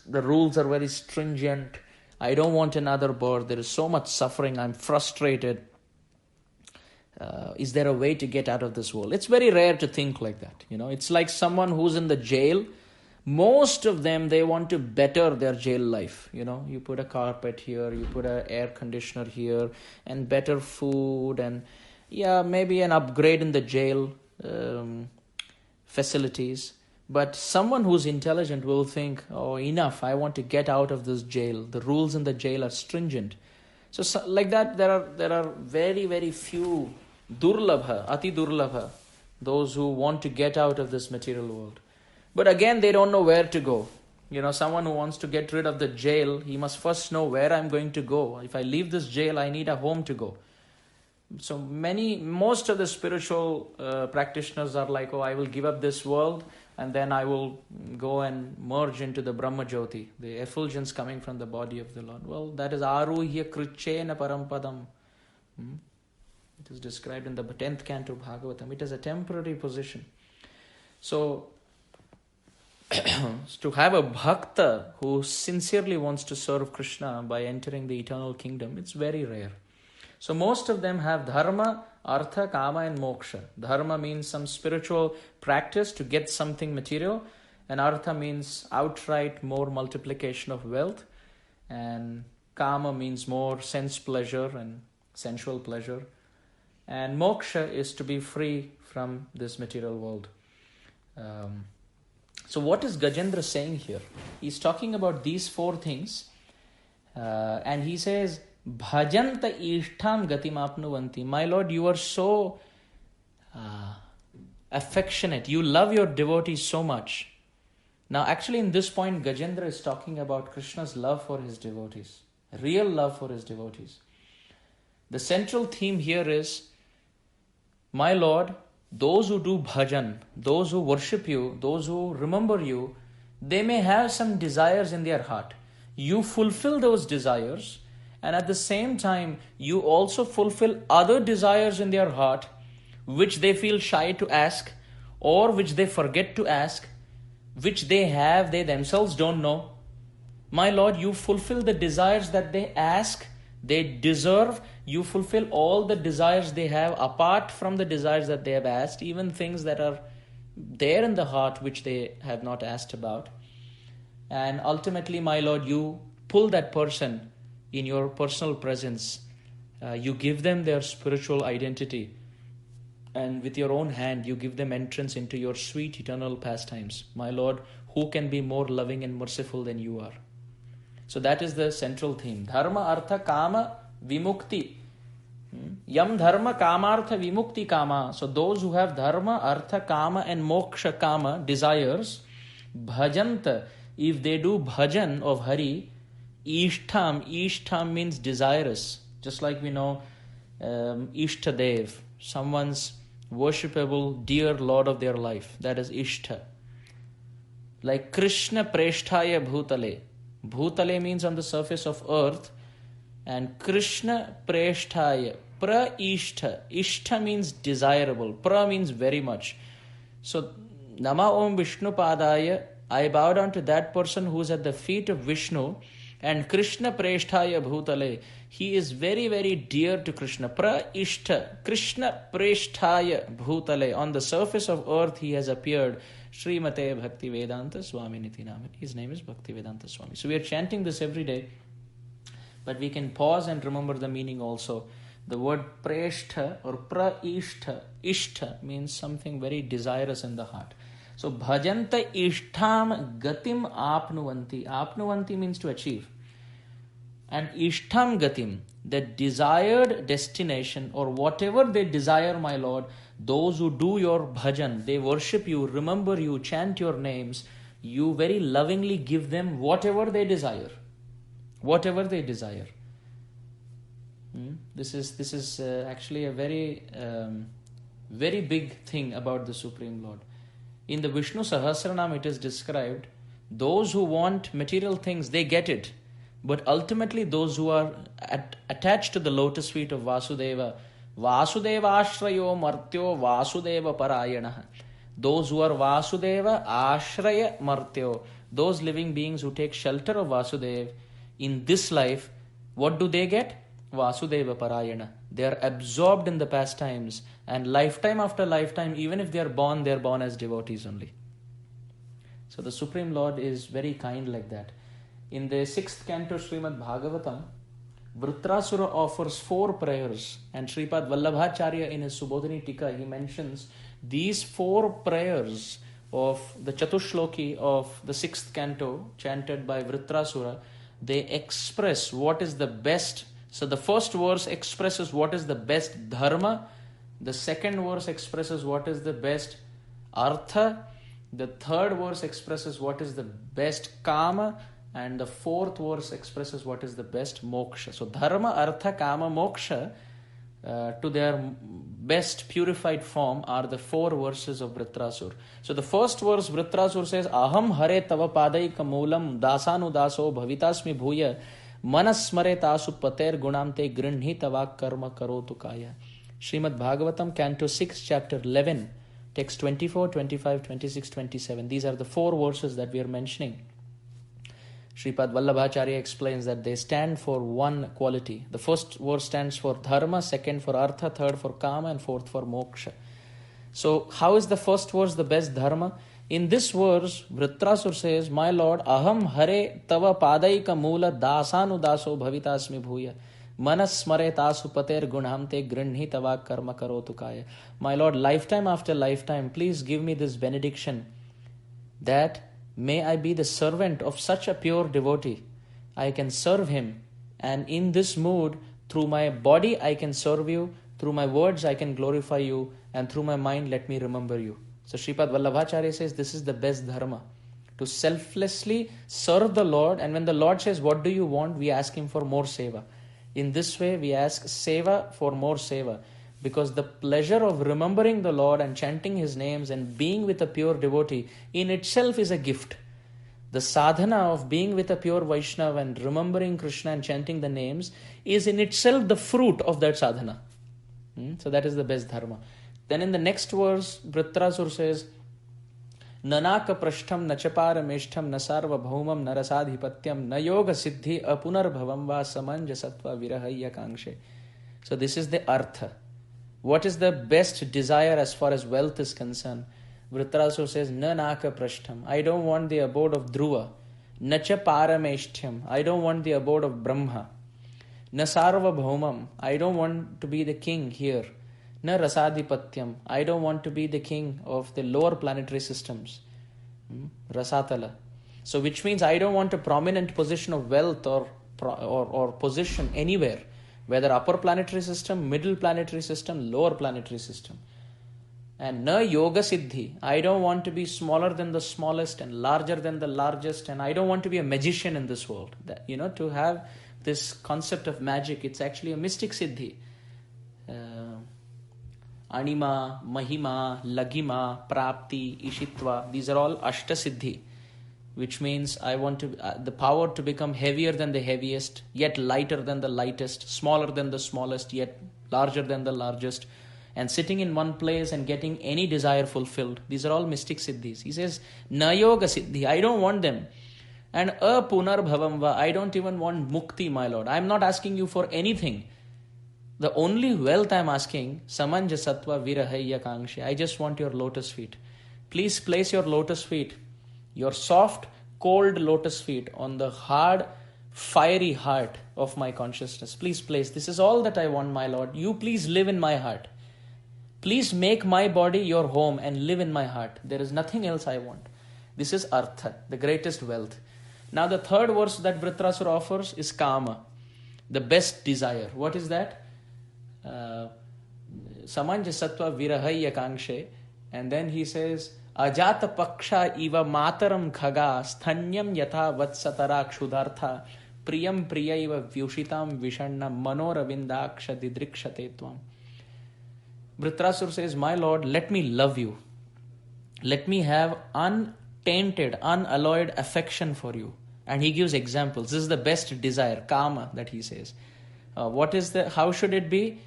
the rules are very stringent. I don't want another birth. There is so much suffering. I'm frustrated. Is there a way to get out of this world? It's very rare to think like that. It's like someone who's in the jail, Most of them, they want to better their jail life. You put a carpet here, you put an air conditioner here, and better food, and maybe an upgrade in the jail facilities. But someone who's intelligent will think, oh, enough, I want to get out of this jail. The rules in the jail are stringent. So like that, there are very, very few durlabha, ati durlabha, those who want to get out of this material world. But again, they don't know where to go. Someone who wants to get rid of the jail, he must first know where I'm going to go. If I leave this jail, I need a home to go. So most of the spiritual practitioners are like, oh, I will give up this world and then I will go and merge into the Brahma Jyoti, the effulgence coming from the body of the Lord. Well, that is aruhya krichena parampadam. It is described in the 10th canto of Bhagavatam. It is a temporary position. So, to have a bhakta who sincerely wants to serve Krishna by entering the eternal kingdom, it's very rare. So most of them have dharma, artha, kama and moksha. Dharma means some spiritual practice to get something material, and artha means outright more multiplication of wealth, and kama means more sense pleasure and sensual pleasure, and moksha is to be free from this material world. So what is Gajendra saying here? He's talking about these four things, and he says, Bhajanta ishtam gatim apnuvanti. My Lord, you are so affectionate. You love your devotees so much. Now, actually, in this point, Gajendra is talking about Krishna's love for his devotees, real love for his devotees. The central theme here is, my Lord, those who do bhajan, those who worship you, those who remember you, they may have some desires in their heart. You fulfill those desires, and at the same time, you also fulfill other desires in their heart, which they feel shy to ask, or which they forget to ask, which they have, they themselves don't know. My Lord, you fulfill the desires that they ask, they deserve. You fulfill all the desires they have apart from the desires that they have asked, even things that are there in the heart which they have not asked about. And ultimately, my Lord, you pull that person in your personal presence. You give them their spiritual identity. And with your own hand, you give them entrance into your sweet eternal pastimes. My Lord, who can be more loving and merciful than you are? So that is the central theme. Dharma, artha, kama, vimukti. Yam dharma, kamartha, vimukti, kama. So those who have dharma, artha, kama and moksha, kama, desires, bhajanta, if they do bhajan of Hari, ishtam means desirous. Just like we know Ishtadev, someone's worshipable, dear Lord of their life. That is Ishta. Like Krishna Preshtaya Bhutale. Bhutale means on the surface of earth, and Krishna Preshtaya, pra Ishta. Ishta means desirable, pra means very much. So, Nama Om Vishnu Padaya, I bow down to that person who is at the feet of Vishnu, and Krishna Preshtaya Bhutale, he is very, very dear to Krishna. Pra Ishta, Krishna Preshtaya Bhutale, on the surface of earth he has appeared. Srimate Bhakti Vedanta Swami Niti Naman. His name is Bhakti Vedanta Swami. So we are chanting this every day, but we can pause and remember the meaning also. The word Preshtha or Pra-Ishtha, Ishtha means something very desirous in the heart. So Bhajanta Ishtam Gatim Apnuvanti. Apnuvanti means to achieve. And Ishtam Gatim, the desired destination or whatever they desire, my Lord, those who do your bhajan, they worship you, remember you, chant your names, you very lovingly give them whatever they desire. Whatever they desire. This is actually a very, very big thing about the Supreme Lord. In the Vishnu Sahasranam it is described, those who want material things, they get it. But ultimately those who are attached to the lotus feet of Vasudeva, Vasudeva Ashrayo Martyo Vasudeva Parayana. Those who are Vasudeva Ashraya Martyo, those living beings who take shelter of Vasudeva, in this life, what do they get? Vasudeva Parayana. They are absorbed in the pastimes, and lifetime after lifetime, even if they are born as devotees only. So the Supreme Lord is very kind like that. In the 6th canto Srimad Bhagavatam, Vritrasura offers 4 prayers, and Sripad Vallabhacharya in his Subodhini Tika, he mentions these 4 prayers of the Chatushloki of the 6th canto chanted by Vritrasura. They express what is the best. So the first verse expresses what is the best dharma, the second verse expresses what is the best artha, the third verse expresses what is the best kama, and the fourth verse expresses what is the best moksha. So dharma, artha, kama, moksha to their best purified form are the 4 verses of Vritrasur. So the first verse Vritrasur says, Aham hare tava padaika moolam dasanu daso bhavitasmi bhuya manasmare tasu pater gunamte grinhi tava karma karotu kaya. Srimad Bhagavatam, Canto 6, Chapter 11, text 24, 25, 26, 27. These are the 4 verses that we are mentioning. Sripad Vallabhacharya explains that they stand for one quality. The first verse stands for dharma, second for artha, third for kama, and fourth for moksha. So how is the first verse the best dharma? In this verse, Vritrasur says, My Lord, aham hare tava padaika moola dasanu daso bhavitasmi bhuya manasmare tasu pater gunhamte grinhi tava karma karotu kaya. My Lord, lifetime after lifetime, please give me this benediction that may I be the servant of such a pure devotee. I can serve him, and in this mood, through my body I can serve you, through my words I can glorify you, and through my mind let me remember you. So Sripad Vallabhacharya says this is the best dharma, to selflessly serve the Lord, and when the Lord says, what do you want? We ask him for more seva. In this way we ask seva for more seva, because the pleasure of remembering the Lord and chanting his names and being with a pure devotee in itself is a gift. The sadhana of being with a pure Vaishnava and remembering Krishna and chanting the names is in itself the fruit of that sadhana. So that is the best dharma. Then in the next verse, Vritrasur says, Nanaka prashtham nachapara meshtham nasarva bhaumam narasadhipatyam na yoga siddhi apunar bhavam va samanjasatva virahaya kangshe. So this is the artha. What is the best desire as far as wealth is concerned? Vritrasur says, Nanaka prashtham. I don't want the abode of Dhruva. Nacha parameshtyam. I don't want the abode of Brahma. Nasarva bhaumam. I don't want to be the king here. Na rasadhipatyam. I don't want to be the king of the lower planetary systems. Rasatala. So which means I don't want a prominent position of wealth or position anywhere. Whether upper planetary system, middle planetary system, lower planetary system. And na yoga siddhi. I don't want to be smaller than the smallest and larger than the largest, and I don't want to be a magician in this world. That, to have this concept of magic, it's actually a mystic siddhi. Anima, Mahima, Lagima, Prapti, Ishitva, these are all Ashta Siddhi, which means I want to the power to become heavier than the heaviest, yet lighter than the lightest, smaller than the smallest, yet larger than the largest, and sitting in one place and getting any desire fulfilled. These are all mystic siddhis. He says, Na yoga siddhi, I don't want them. And apunar bhavamva, I don't even want mukti, my Lord. I'm not asking you for anything. The only wealth I'm asking, samanjasatva virahaya kangshe. I just want your lotus feet. Please place your lotus feet, your soft, cold lotus feet on the hard, fiery heart of my consciousness. Please place. This is all that I want, my Lord. You please live in my heart. Please make my body your home and live in my heart. There is nothing else I want. This is artha, the greatest wealth. Now the third verse that Vritrasura offers is kama, the best desire. What is that? Samanjasatva virahaya kangshe. And then he says, Ajata paksha iva mataram khaga sthanyam yatha vatsatara kshudartha priyam priyaiva vyushitam vishanna manoravindaksha didrikshate tvam. Vritrasura says, my Lord, let me love you. Let me have untainted, unalloyed affection for you. And he gives examples. This is the best desire, kama, that he says. How should it be?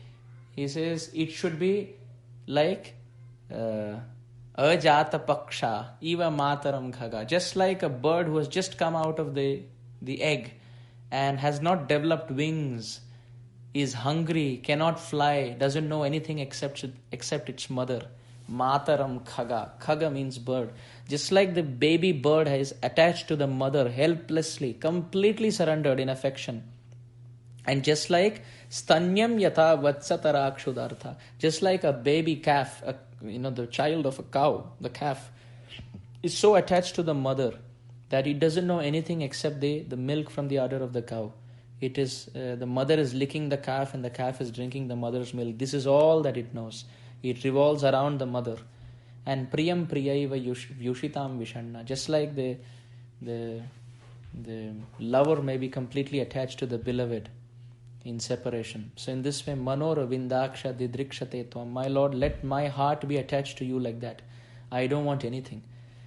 He says, it should be like ajata paksha, eva mataram khaga. Just like a bird who has just come out of the egg and has not developed wings, is hungry, cannot fly, doesn't know anything except its mother. Mataram khaga. Khaga means bird. Just like the baby bird is attached to the mother helplessly, completely surrendered in affection. And just like stanyam yata vatsatarakshudartha, just like a baby calf, the child of a cow, the calf, is so attached to the mother that it doesn't know anything except the milk from the udder of the cow. It is the mother is licking the calf and the calf is drinking the mother's milk. This is all that it knows. It revolves around the mother. And priyam priyaiva yushitam vishanna. Just like the lover may be completely attached to the beloved in separation. So in this way, manora vindaksha didrikshate tvam. My Lord, let my heart be attached to you like that. I don't want anything.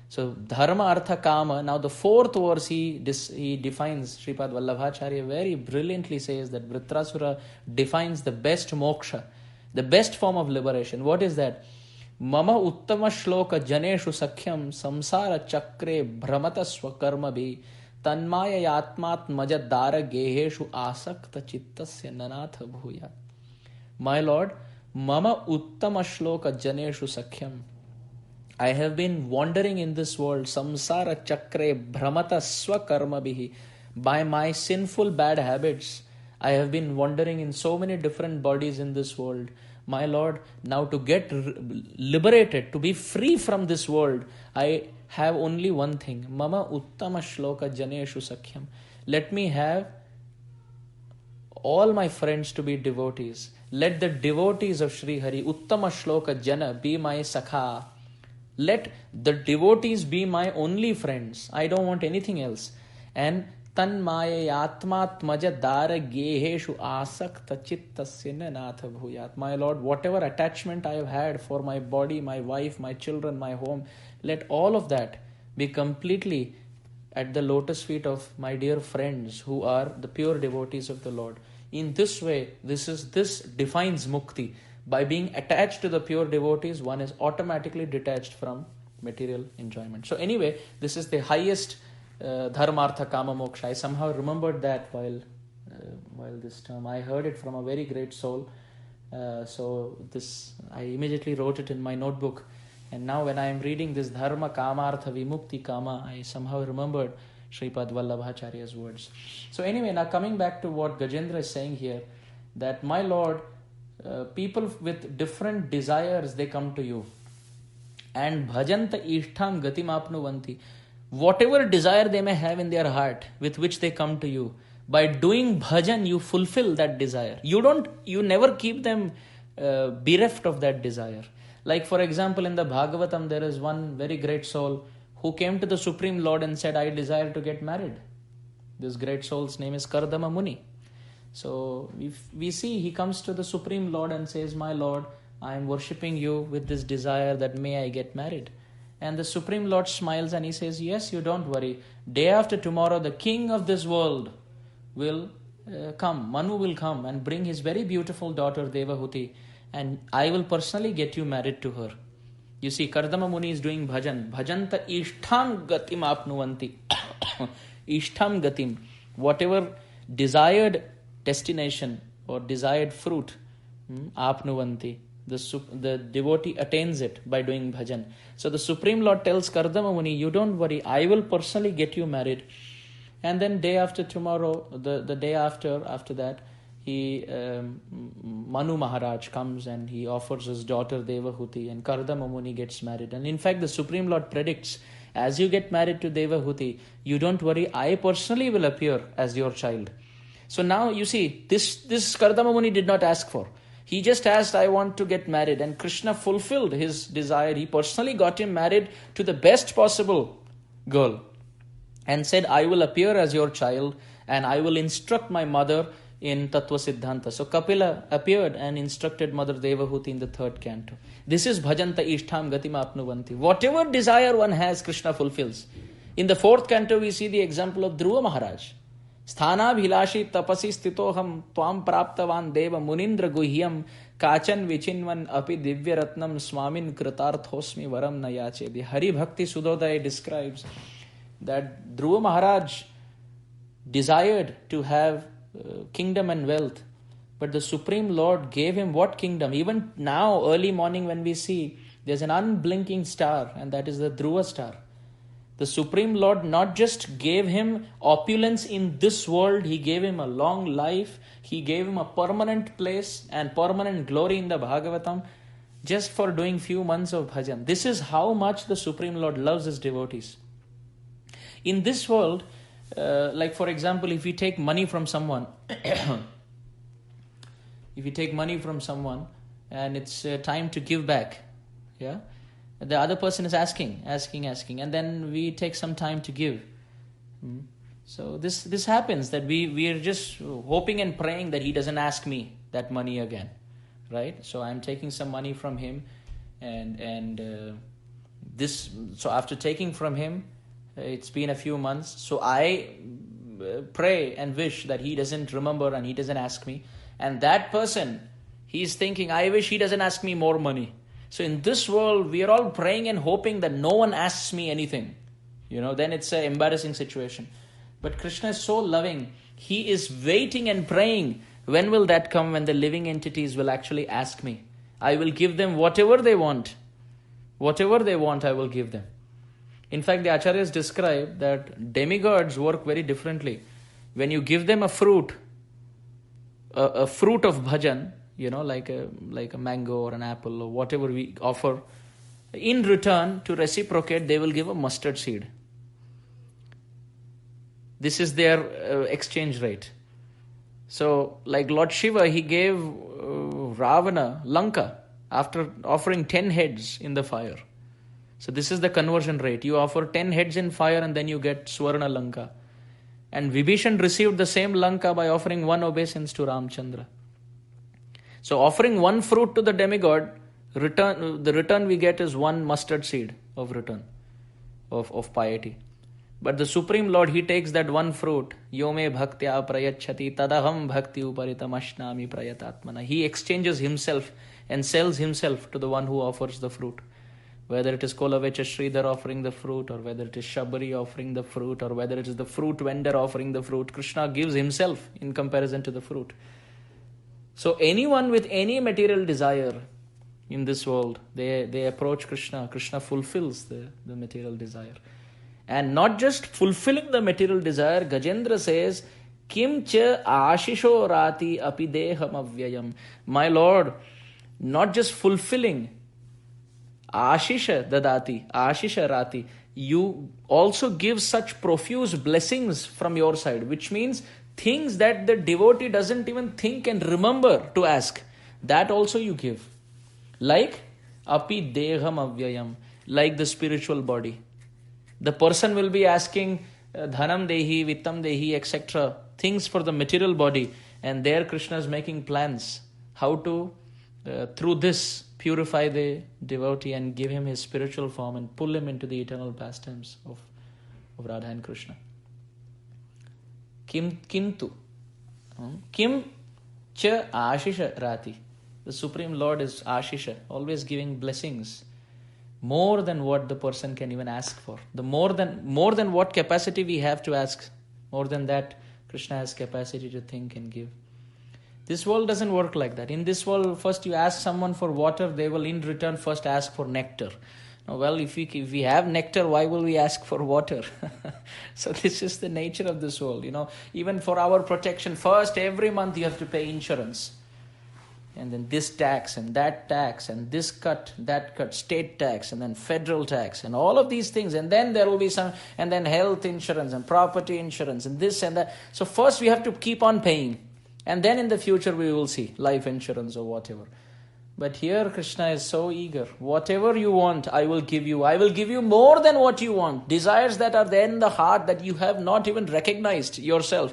So dharma artha kama. Now the fourth verse he defines, Sripad Vallabhacharya very brilliantly says that Vritrasura defines the best moksha, the best form of liberation. What is that? Mama uttama shloka janeshu sakhyam samsara chakre bhramata swakarma bhi tanmaya yatmat majadara geheshu asakta chittasya nanatha bhuya. My Lord, mama uttama shloka janeshu sakhyam. I have been wandering in this world, samsara chakre bhramata swakarma bihi. By my sinful bad habits, I have been wandering in so many different bodies in this world. My Lord, now to get liberated, to be free from this world, I have only one thing. Mama uttama shloka janeshu sakhyam. Let me have all my friends to be devotees. Let the devotees of Sri Hari, uttama shloka jana, be my sakha. Let the devotees be my only friends. I don't want anything else. And tanmaya yatmatmaja dara geheshu asakta chittasya nanatha bhuyat. My Lord, whatever attachment I have had for my body, my wife, my children, my home, let all of that be completely at the lotus feet of my dear friends who are the pure devotees of the Lord. In this way, this defines mukti. By being attached to the pure devotees, one is automatically detached from material enjoyment. So anyway, this is the highest dharmartha kama moksha. I somehow remembered that while this term. I heard it from a very great soul. So I immediately wrote it in my notebook. And now when I am reading this dharma kamartha vimukti kama, I somehow remembered Sripad Vallabhacharya's words. So anyway, now coming back to what Gajendra is saying here, that my Lord, people with different desires, they come to you. And bhajanta ishtham gatim apnuvanti. Whatever desire they may have in their heart with which they come to you, by doing bhajan, you fulfill that desire. You never keep them bereft of that desire. Like for example, in the Bhagavatam, there is one very great soul who came to the Supreme Lord and said, I desire to get married. This great soul's name is Kardama Muni. So we see he comes to the Supreme Lord and says, my Lord, I am worshipping you with this desire that may I get married. And the Supreme Lord smiles and he says, yes, you don't worry. Day after tomorrow, the king of this world will come. Manu will come and bring his very beautiful daughter Devahuti, and I will personally get you married to her. You see, Kardama Muni is doing bhajan. Bhajanta ishtham gatim apnuvanti. Ishtham gatim. Whatever desired destination or desired fruit, apnuvanti. The devotee attains it by doing bhajan. So the Supreme Lord tells Kardama Muni, you don't worry, I will personally get you married. And then day after tomorrow, the day after that, Manu Maharaj comes and he offers his daughter Devahuti, and Kardama Muni gets married. And in fact, the Supreme Lord predicts, as you get married to Devahuti, you don't worry, I personally will appear as your child. So now you see, this Kardama Muni did not ask for. He just asked, I want to get married. And Krishna fulfilled his desire. He personally got him married to the best possible girl and said, I will appear as your child and I will instruct my mother in Tattva Siddhanta. So Kapila appeared and instructed Mother Devahuti in the third canto. This is Bhajanta Ishtham Gatim Apnuvanti. Whatever desire one has, Krishna fulfills. In the fourth canto, we see the example of Dhruva Maharaj. Sthana bhilashi tapasi stitoham tvam praptavan deva munindra guhyam kachan vichinvan api divya ratnam swamin kritarthosmi varam nayache. The Hari Bhakti Sudodaya describes that Dhruva Maharaj desired to have kingdom and wealth, but the Supreme Lord gave him what kingdom? Even now, early morning when we see There's an unblinking star, and that is the Dhruva star. The Supreme Lord not just gave him opulence in this world, he gave him a long life, he gave him a permanent place and permanent glory in the Bhagavatam just for doing few months of bhajan. This is how much the Supreme Lord loves his devotees. In this world, like for example, if we take money from someone, and it's time to give back, yeah, the other person is asking, and then we take some time to give. So this happens, that we are just hoping and praying that he doesn't ask me that money again, right? So I'm taking some money from him, so after taking from him, it's been a few months, so I pray and wish that he doesn't remember and he doesn't ask me. And that person, he's thinking, I wish he doesn't ask me more money. So in this world, we are all praying and hoping that no one asks me anything. Then it's an embarrassing situation. But Krishna is so loving. He is waiting and praying. When will that come, when the living entities will actually ask me? I will give them whatever they want. Whatever they want, I will give them. In fact, the acharyas describe that demigods work very differently. When you give them a fruit of bhajan, like a mango or an apple or whatever we offer, in return, to reciprocate, they will give a mustard seed. This is their exchange rate. So, like Lord Shiva, he gave Ravana Lanka after offering 10 heads in the fire. So this is the conversion rate. You offer 10 heads in fire and then you get Swarna Lanka. And Vibhishan received the same Lanka by offering one obeisance to Ramchandra. So offering one fruit to the demigod, the return we get is one mustard seed of return, of piety. But the Supreme Lord, he takes that one fruit, Yome bhaktya prayachati tadaham bhakti uparitam ashnami prayatatmana. He exchanges himself and sells himself to the one who offers the fruit. Whether it is Kolavecha Sridhar offering the fruit, or whether it is Shabari offering the fruit, or whether it is the fruit vendor offering the fruit, Krishna gives himself in comparison to the fruit. So anyone with any material desire in this world, they approach Krishna. Krishna fulfills the material desire. And not just fulfilling the material desire, Gajendra says, Kim cha ashisho rati api deham avyayam. My Lord, not just fulfilling, ashisha dadati, ashisha rati, you also give such profuse blessings from your side, which means things that the devotee doesn't even think and remember to ask, that also you give. Like api deham avyayam, like the spiritual body. The person will be asking dhanam dehi, vittam dehi, etc. things for the material body, and there Krishna is making plans how to, through this, purify the devotee and give him his spiritual form and pull him into the eternal pastimes of Radha and Krishna. Kintu. Kim cha ashisha rati. The Supreme Lord is ashisha, always giving blessings. More than what the person can even ask for. The more than what capacity we have to ask. More than that, Krishna has capacity to think and give. This world doesn't work like that. In this world, first you ask someone for water, they will in return first ask for nectar. Now, well, if we have nectar, why will we ask for water? So this is the nature of this world. Even for our protection, first every month you have to pay insurance. And then this tax and that tax and this cut, that cut, state tax and then federal tax and all of these things. And then there will be some, and then health insurance and property insurance and this and that. So first we have to keep on paying. And then in the future we will see life insurance or whatever. But here Krishna is so eager. Whatever you want, I will give you. I will give you more than what you want. Desires that are there in the heart that you have not even recognized yourself.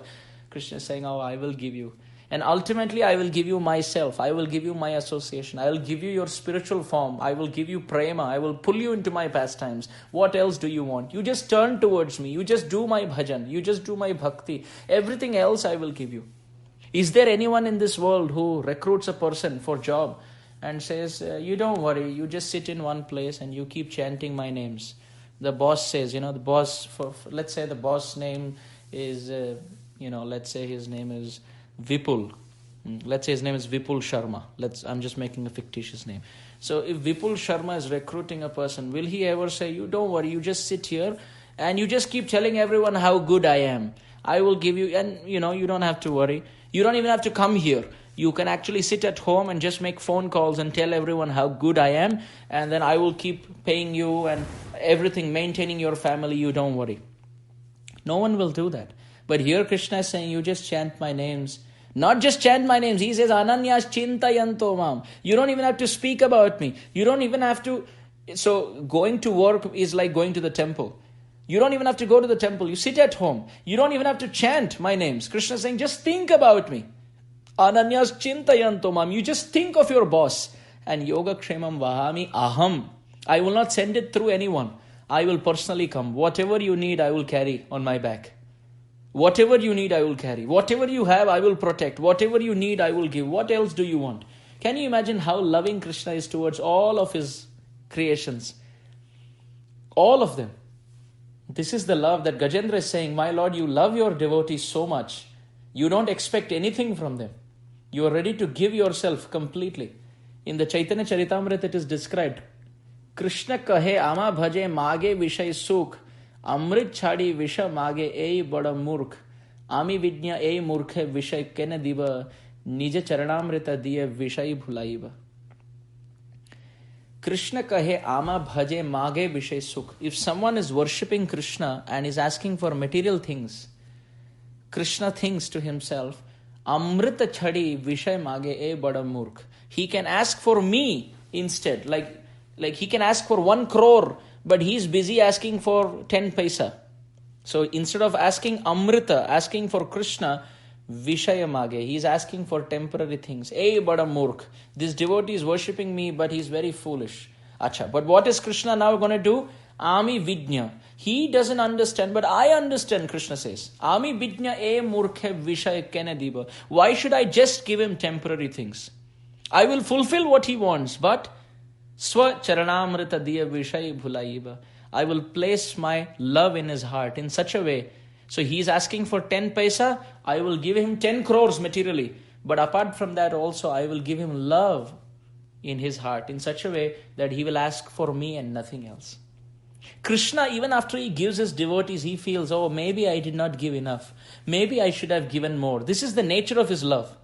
Krishna is saying, oh, I will give you. And ultimately, I will give you myself. I will give you my association. I will give you your spiritual form. I will give you prema. I will pull you into my pastimes. What else do you want? You just turn towards me. You just do my bhajan. You just do my bhakti. Everything else I will give you. Is there anyone in this world who recruits a person for job and says, you don't worry, you just sit in one place and you keep chanting my names? The boss says, the boss, let's say the boss name is, let's say his name is Vipul. Let's say his name is Vipul Sharma. I'm just making a fictitious name. So if Vipul Sharma is recruiting a person, will he ever say, you don't worry, you just sit here and you just keep telling everyone how good I am. I will give you, and you don't have to worry. You don't even have to come here. You can actually sit at home and just make phone calls and tell everyone how good I am, and then I will keep paying you and everything, maintaining your family, you don't worry. No one will do that. But here Krishna is saying, you just chant my names. Not just chant my names. He says, Ananyas chintayanto mam. You don't even have to speak about me. You don't even have to. So going to work is like going to the temple. You don't even have to go to the temple. You sit at home. You don't even have to chant my names. Krishna is saying, just think about me. Ananyas chintayanto mam. You just think of your boss. And yoga kshemam vahami aham. I will not send it through anyone. I will personally come. Whatever you need, I will carry on my back. Whatever you need, I will carry. Whatever you have, I will protect. Whatever you need, I will give. What else do you want? Can you imagine how loving Krishna is towards all of his creations? All of them. This is the love that Gajendra is saying, my Lord, you love your devotees so much. You don't expect anything from them. You are ready to give yourself completely. In the Chaitanya Charitamrita it is described, Krishna kahe ama bhaje mage vishay sukh. Amrit chadi visha mage ei bada murkh. Ami vidnya ei murkhe vishay kene diva. Nija charanamrita diye vishay bhulaiba. Krishna kahe ama bhaje mage vishay sukh. If someone is worshipping Krishna and is asking for material things, Krishna thinks to himself, Amrita chadi vishay mage ei bada murkh. He can ask for me instead. Like he can ask for 1 crore, but he's busy asking for 10 paisa. So instead of asking Amrita, asking for Krishna, Vishaya Mage, he's asking for temporary things. Hey, bada murkh. This devotee is worshipping me, but he's very foolish. Acha, but what is Krishna now going to do? Ami Vidnya. He doesn't understand, but I understand, Krishna says. Ami Vidnya e murkhe Vishaya Kenediba. Why should I just give him temporary things? I will fulfill what he wants, but Swa charanamrita diya vishay bhulaiba. I will place my love in his heart in such a way. So he is asking for 10 paisa. I will give him 10 crores materially. But apart from that also, I will give him love in his heart in such a way that he will ask for me and nothing else. Krishna, even after he gives his devotees, he feels, oh, maybe I did not give enough. Maybe I should have given more. This is the nature of his love.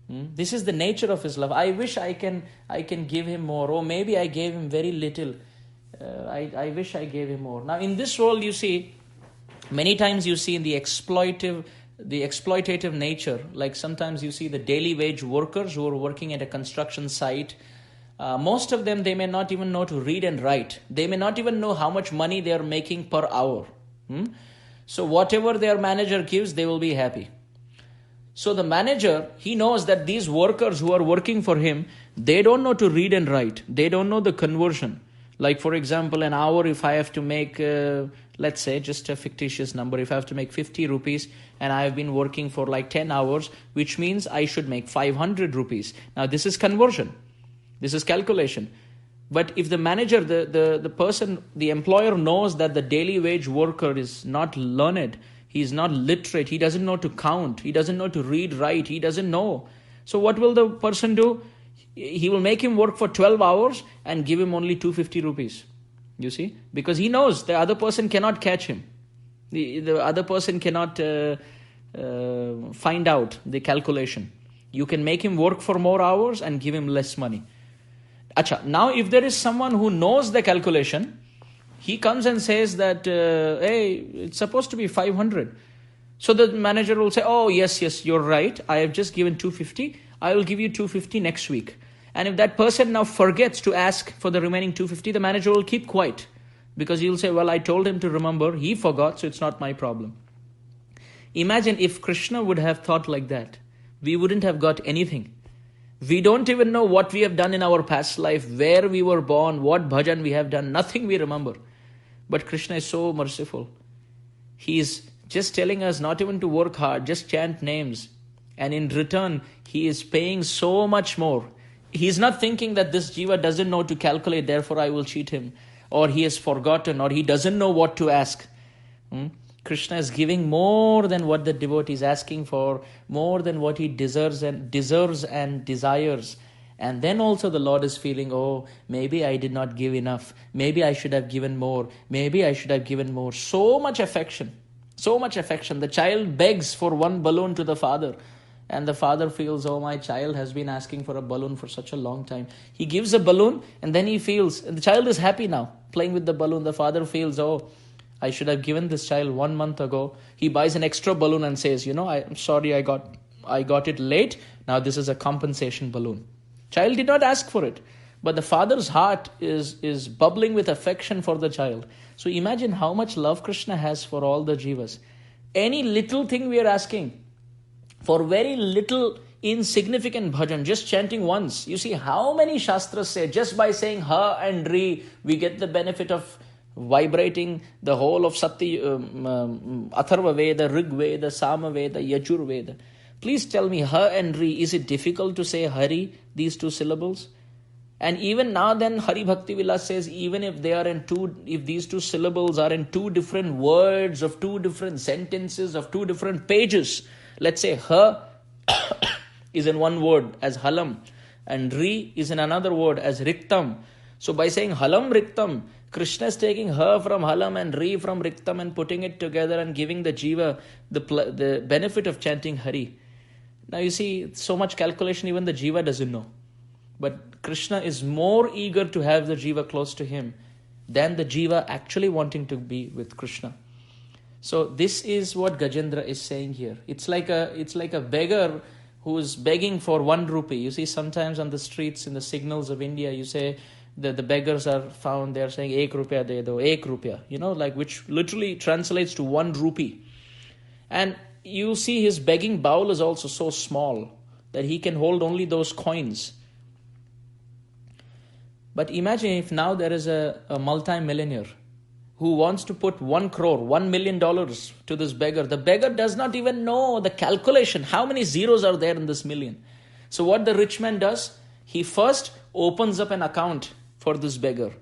This is the nature of his love. I wish I can give him more. Or maybe I gave him very little. I wish I gave him more. Now in this world, you see, many times you see in the exploitative nature, like sometimes you see the daily wage workers who are working at a construction site. Most of them, they may not even know to read and write. They may not even know how much money they are making per hour. So whatever their manager gives, they will be happy. So the manager, he knows that these workers who are working for him, they don't know to read and write. They don't know the conversion. Like for example, an hour, if I have to make, let's say just a fictitious number, if I have to make 50 rupees and I have been working for like 10 hours, which means I should make 500 rupees. Now this is conversion. This is calculation. But if the manager, the person, the employer knows that the daily wage worker is not learned, he is not literate, he doesn't know to count, he doesn't know to read, write, he doesn't know. So what will the person do? He will make him work for 12 hours and give him only 250 rupees. You see? Because he knows the other person cannot catch him. The other person cannot find out the calculation. You can make him work for more hours and give him less money. Acha, now if there is someone who knows the calculation, he comes and says that, hey, it's supposed to be 500. So the manager will say, oh, yes, you're right. I have just given 250. I will give you 250 next week. And if that person now forgets to ask for the remaining 250, the manager will keep quiet. Because he'll say, well, I told him to remember. He forgot, so it's not my problem. Imagine if Krishna would have thought like that. We wouldn't have got anything. We don't even know what we have done in our past life, where we were born, what bhajan we have done. Nothing we remember. But Krishna is so merciful. He is just telling us not even to work hard, just chant names. And in return, he is paying so much more. He is not thinking that this jiva doesn't know to calculate, therefore I will cheat him. Or he has forgotten, or he doesn't know what to ask. Krishna is giving more than what the devotee is asking for, more than what he deserves and desires. And then also the Lord is feeling, oh, maybe I did not give enough. Maybe I should have given more. Maybe I should have given more. So much affection. So much affection. The child begs for one balloon to the father. And the father feels, oh, my child has been asking for a balloon for such a long time. He gives a balloon and then he feels, and the child is happy now, playing with the balloon. The father feels, oh, I should have given this child 1 month ago. He buys an extra balloon and says, I'm sorry I got it late. Now this is a compensation balloon. Child did not ask for it. But the father's heart is bubbling with affection for the child. So imagine how much love Krishna has for all the jivas. Any little thing we are asking, for very little insignificant bhajan, just chanting once. You see how many shastras say, just by saying ha and ri, we get the benefit of vibrating the whole of Atharva Veda, Rig Veda, Sama Veda, Yajur Veda. Please tell me, ha and ri, is it difficult to say Hari, these two syllables? And even now then, Hari Bhakti Vilas says, even if if these two syllables are in two different words, of two different sentences, of two different pages, let's say ha is in one word as halam, and ri is in another word as riktam. So by saying halam riktam, Krishna is taking ha from halam and ri from riktam and putting it together and giving the jiva the benefit of chanting Hari. Now you see, so much calculation even the jiva doesn't know. But Krishna is more eager to have the jiva close to him than the jiva actually wanting to be with Krishna. So this is what Gajendra is saying here. It's like a beggar who is begging for 1 rupee. You see, sometimes on the streets, in the signals of India, you say the beggars are found. They are saying ek rupiya de do, ek rupiya. Which literally translates to 1 rupee. And you see his begging bowl is also so small that he can hold only those coins. But imagine if now there is a multi-millionaire who wants to put 1 crore, $1 million to this beggar. The beggar does not even know the calculation. How many zeros are there in this million? So what the rich man does, he first opens up an account for this beggar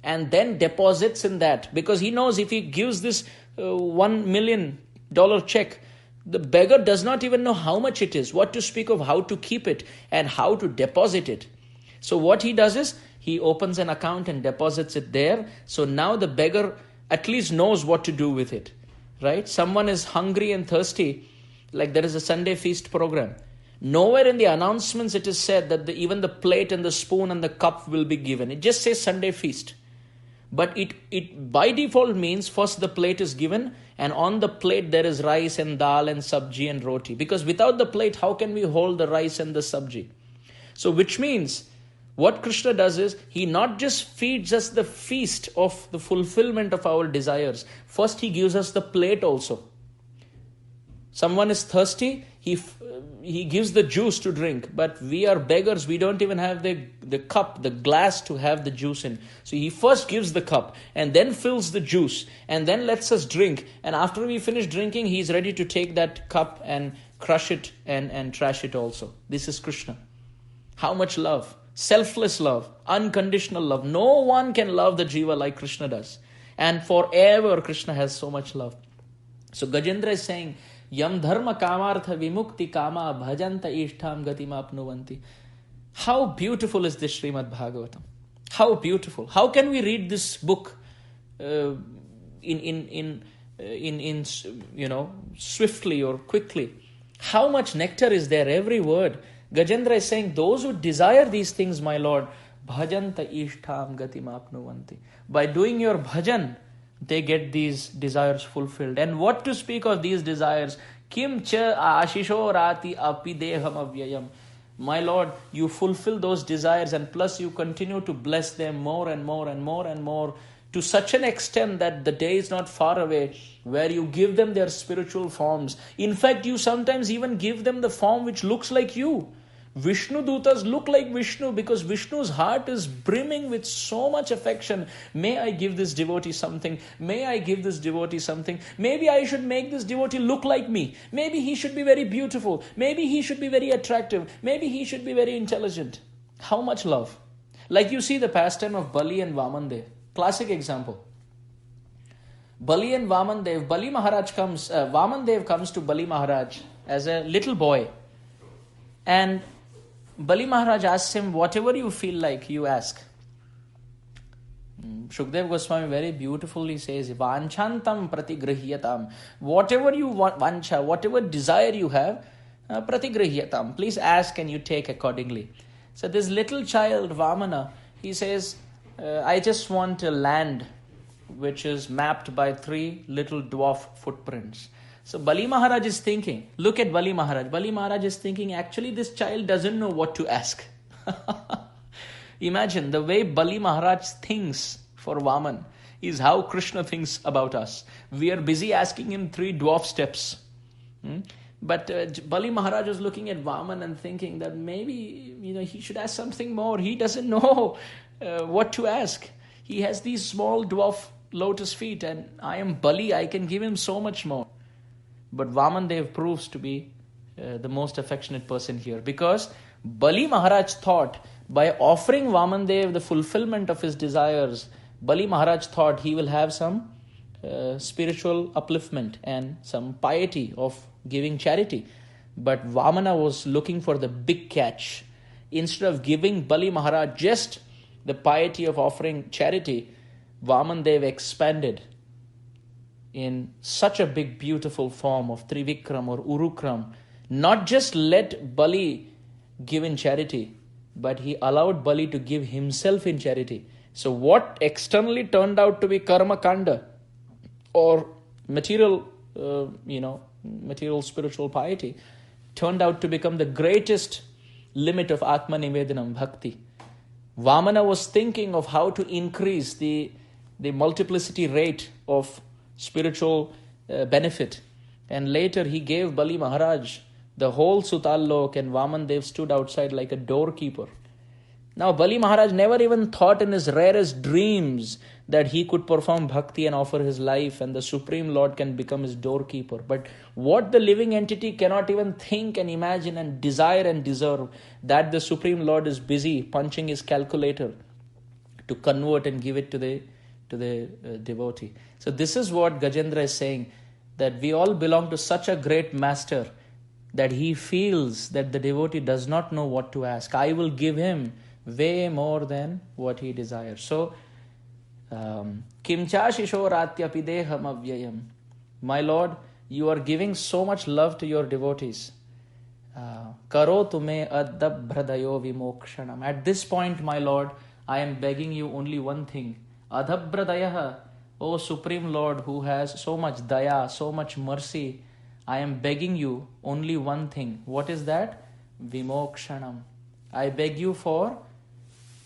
and then deposits in that, because he knows if he gives this $1 million check, the beggar does not even know how much it is, what to speak of how to keep it and how to deposit it. So what he does is, he opens an account and deposits it there. So now the beggar at least knows what to do with it, right? Someone is hungry and thirsty, like there is a Sunday feast program. Nowhere in the announcements it is said that even the plate and the spoon and the cup will be given. It just says Sunday feast. But it by default means first the plate is given, and on the plate there is rice and dal and sabji and roti. Because without the plate, how can we hold the rice and the sabji? So which means, what Krishna does is, he not just feeds us the feast of the fulfillment of our desires. First, he gives us the plate also. Someone is thirsty, he gives the juice to drink. But we are beggars, we don't even have the cup, the glass to have the juice in. So he first gives the cup and then fills the juice and then lets us drink. And after we finish drinking, he's ready to take that cup and crush it and trash it also. This is Krishna. How much love. Selfless love, unconditional love. No one can love the jiva like Krishna does. And forever Krishna has so much love. So Gajendra is saying, Yam dharma kamartha vimukti kama bhajanta ishtham gatima apnuvanti. How beautiful is this Srimad Bhagavatam? How beautiful. How can we read this book swiftly or quickly? How much nectar is there, every word. Gajendra is saying, those who desire these things, my Lord, bhajanta ishtham gatim apnuvanti. By doing your bhajan, they get these desires fulfilled. And what to speak of these desires? Kim cha ashisho rati api deham avyayam. My Lord, you fulfill those desires, and plus you continue to bless them more and more and more and more, to such an extent that the day is not far away where you give them their spiritual forms. In fact, you sometimes even give them the form which looks like you. Vishnu Dutas look like Vishnu because Vishnu's heart is brimming with so much affection. May I give this devotee something? May I give this devotee something? Maybe I should make this devotee look like me. Maybe he should be very beautiful. Maybe he should be very attractive. Maybe he should be very intelligent. How much love? Like you see the pastime of Bali and Vaman there. Classic example. Bali and Vamandev, Vamandev comes to Bali Maharaj as a little boy. And Bali Maharaj asks him, whatever you feel like, you ask. Shukdev Goswami very beautifully says, Vanchantam pratigrihyatam. Whatever you want, vancha, whatever desire you have, pratigrihyatam. Please ask and you take accordingly. So this little child, Vamana, he says, I just want a land which is mapped by 3 little dwarf footprints. So Bali Maharaj is thinking, look at Bali Maharaj. Bali Maharaj is thinking, actually this child doesn't know what to ask. Imagine the way Bali Maharaj thinks for Vaman is how Krishna thinks about us. We are busy asking him 3 dwarf steps. But Bali Maharaj was looking at Vaman and thinking that maybe he should ask something more. He doesn't know what to ask. He has these small dwarf lotus feet and I am Bali, I can give him so much more. But Vamandev proves to be the most affectionate person here, because Bali Maharaj thought by offering Vamandev the fulfillment of his desires, Bali Maharaj thought he will have some spiritual upliftment and some piety of giving charity. But Vamana was looking for the big catch. Instead of giving Bali Maharaj just the piety of offering charity, Vamandev expanded in such a big beautiful form of Trivikram or Urukram. Not just let Bali give in charity, but he allowed Bali to give himself in charity. So what externally turned out to be karma kanda or material spiritual piety turned out to become the greatest limit of Atma Nivedanam, Bhakti. Vamana was thinking of how to increase the multiplicity rate of spiritual benefit. And later he gave Bali Maharaj the whole Sutallok, and Vamandev stood outside like a doorkeeper. Now Bali Maharaj never even thought in his rarest dreams that he could perform bhakti and offer his life and the Supreme Lord can become his doorkeeper. But what the living entity cannot even think and imagine and desire and deserve, that the Supreme Lord is busy punching his calculator to convert and give it to the devotee. So this is what Gajendra is saying, that we all belong to such a great master that he feels that the devotee does not know what to ask. I will give him way more than what he desires. So, Kimcha Shishoratya Pideham Avyayam. My Lord, you are giving so much love to your devotees. Karo tume adabhradayo vimokshanam. At this point, my Lord, I am begging you only one thing. Adabhradayaha, O Supreme Lord who has so much daya, so much mercy, I am begging you only one thing. What is that? Vimokshanam. I beg you for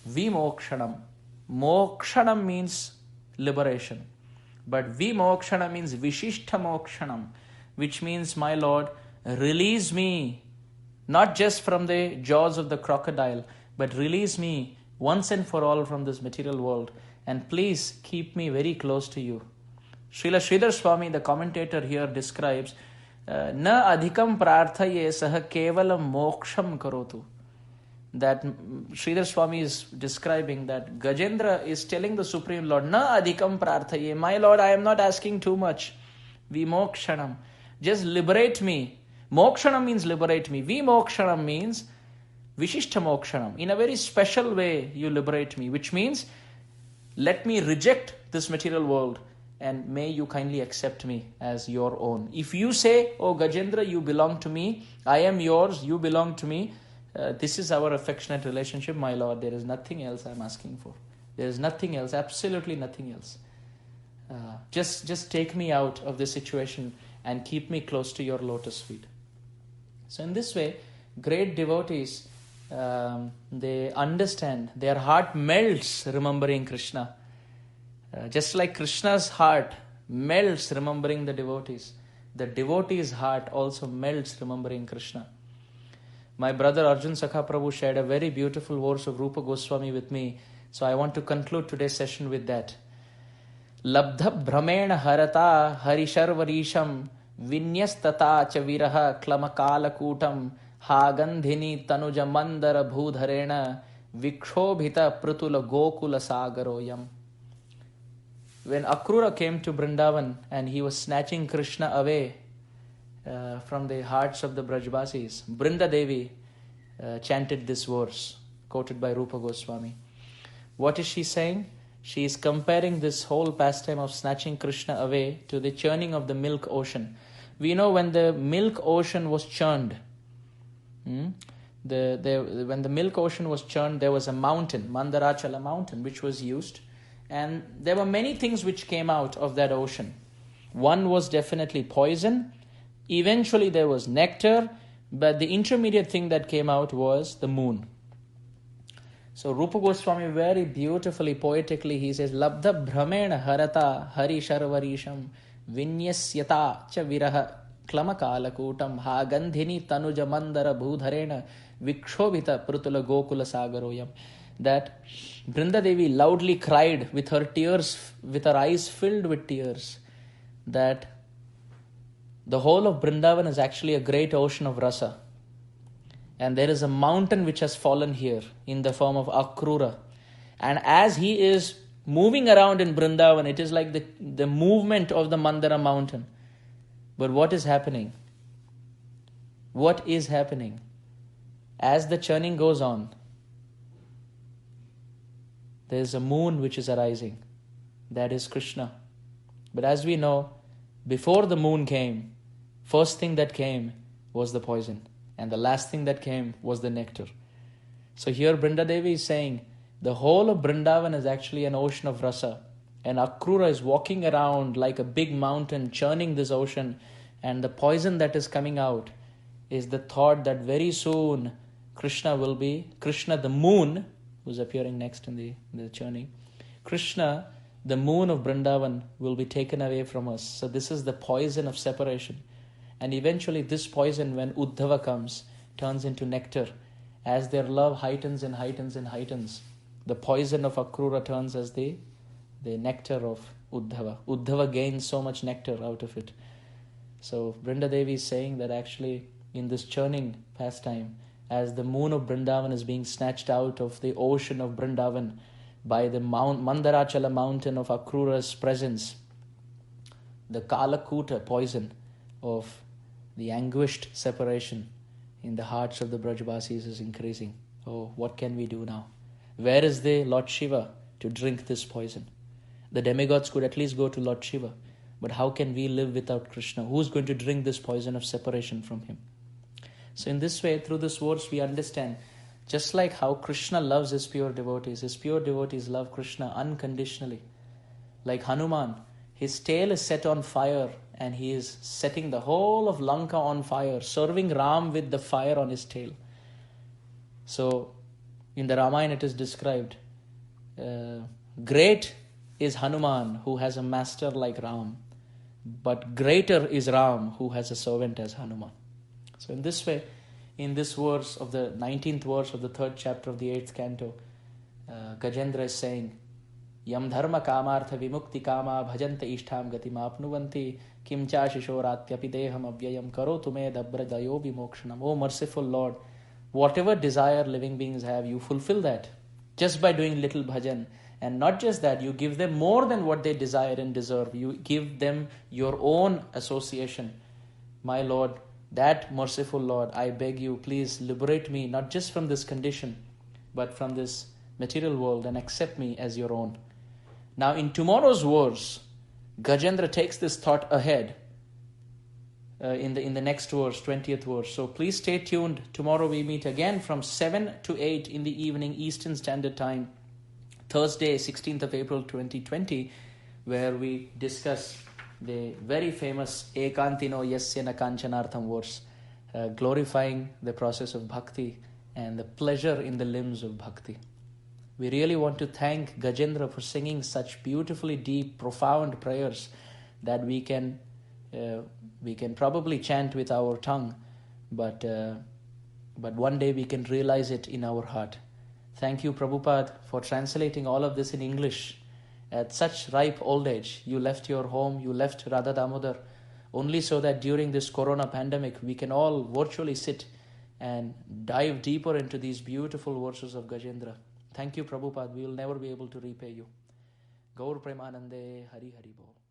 vimokshanam. Mokshanam means liberation. But vimokshanam means vishishta mokshanam, which means, my Lord, release me, not just from the jaws of the crocodile, but release me once and for all from this material world. And please keep me very close to you. Srila Sridhar Swami, the commentator here, describes, Na adhikam prarthaye saha kevalam moksham karotu. That Sridhar Swami is describing that Gajendra is telling the Supreme Lord, Na adhikam prarthaye, my Lord, I am not asking too much. Vimokshanam, just liberate me. Mokshanam means liberate me. Vimokshanam means Vishishta mokshanam. In a very special way, you liberate me, which means let me reject this material world and may you kindly accept me as your own. If you say, oh Gajendra, you belong to me, I am yours, you belong to me, this is our affectionate relationship, my Lord. There is nothing else I am asking for. There is nothing else, absolutely nothing else. Just take me out of this situation and keep me close to your lotus feet. So in this way, great devotees, they understand, their heart melts remembering Krishna. Just like Krishna's heart melts remembering the devotee's heart also melts remembering Krishna. My brother Arjun Sakha Prabhu shared a very beautiful verse of Rupa Goswami with me, so I want to conclude today's session with that. Labdha bhramena harata harisharvarisham vinyastata cha viraha klamakala kutam hagandhini tanuja mandara bhudharena vikshobhita prutula gokula sagaroyam. when Akrura came to Vrindavan and he was snatching Krishna away from the hearts of the Brajbasis, Brinda Devi chanted this verse, quoted by Rupa Goswami. What is she saying? She is comparing this whole pastime of snatching Krishna away to the churning of the milk ocean. We know when the milk ocean was churned, when the milk ocean was churned, there was a mountain, Mandarachala mountain, which was used. And there were many things which came out of that ocean. One was definitely poison. Eventually there was nectar. But the intermediate thing that came out was the moon. So Rupa Goswami very beautifully, poetically, he says, Labdha Brahmena Harata Hari Sharvarisham Vinyasyata Cha Viraha Klamakalakutam Ha Gandhini Tanuja Mandara Bhudharena Vikshobhita Prutula Gokula Sagaroyam. That Brinda Devi loudly cried with her tears, with her eyes filled with tears, that the whole of Vrindavan is actually a great ocean of rasa. And there is a mountain which has fallen here in the form of Akrura. And as he is moving around in Vrindavan, it is like the movement of the Mandara mountain. But what is happening? What is happening? As the churning goes on, there is a moon which is arising. That is Krishna. But as we know, before the moon came, first thing that came was the poison. And the last thing that came was the nectar. So here Brinda Devi is saying, the whole of Vrindavan is actually an ocean of rasa. And Akrura is walking around like a big mountain, churning this ocean. And the poison that is coming out is the thought that very soon Krishna the moon, who's appearing next in the churning. Krishna, the moon of Vrindavan, will be taken away from us. So this is the poison of separation. And eventually this poison, when Uddhava comes, turns into nectar. As their love heightens and heightens and heightens, the poison of Akrura turns as the nectar of Uddhava. Uddhava gains so much nectar out of it. So Brinda Devi is saying that actually in this churning pastime, as the moon of Vrindavan is being snatched out of the ocean of Vrindavan by the Mandarachala mountain of Akrura's presence, the Kalakuta poison of the anguished separation in the hearts of the Brajbasis is increasing. Oh, what can we do now? Where is the Lord Shiva to drink this poison? The demigods could at least go to Lord Shiva. But how can we live without Krishna? Who's going to drink this poison of separation from him? So in this way, through this verse, we understand, just like how Krishna loves his pure devotees love Krishna unconditionally. Like Hanuman, his tail is set on fire and he is setting the whole of Lanka on fire, serving Ram with the fire on his tail. So in the Ramayana it is described, great is Hanuman who has a master like Ram, but greater is Ram who has a servant as Hanuman. So in this way, in this verse of the 19th verse of the 3rd chapter of the 8th canto, Gajendra is saying, Yam dharma kamartha vimukti kama bhajanta ishtham gatim apnuvanti kim cha shishoratyapi deham avyayam karotu me dabradayo vimokshanam. O merciful Lord, whatever desire living beings have, you fulfill that just by doing little bhajan. And not just that, you give them more than what they desire and deserve. You give them your own association. My Lord, that merciful Lord, I beg you, please liberate me not just from this condition, but from this material world and accept me as your own. Now in tomorrow's verse, Gajendra takes this thought ahead in the next verse, 20th verse. So please stay tuned. Tomorrow we meet again from 7 to 8 in the evening Eastern Standard Time, Thursday, 16th of April 2020, where we discuss the very famous Ekantino Yasya Na Kanchanartham verse, glorifying the process of bhakti and the pleasure in the limbs of bhakti. We really want to thank Gajendra for singing such beautifully deep, profound prayers that we can probably chant with our tongue, but one day we can realize it in our heart. Thank you, Prabhupada, for translating all of this in English. At such ripe old age, you left your home, you left Radha Damodar, only so that during this corona pandemic, we can all virtually sit and dive deeper into these beautiful verses of Gajendra. Thank you, Prabhupada. We will never be able to repay you. Gaur Premanande, Hari Hari Bol.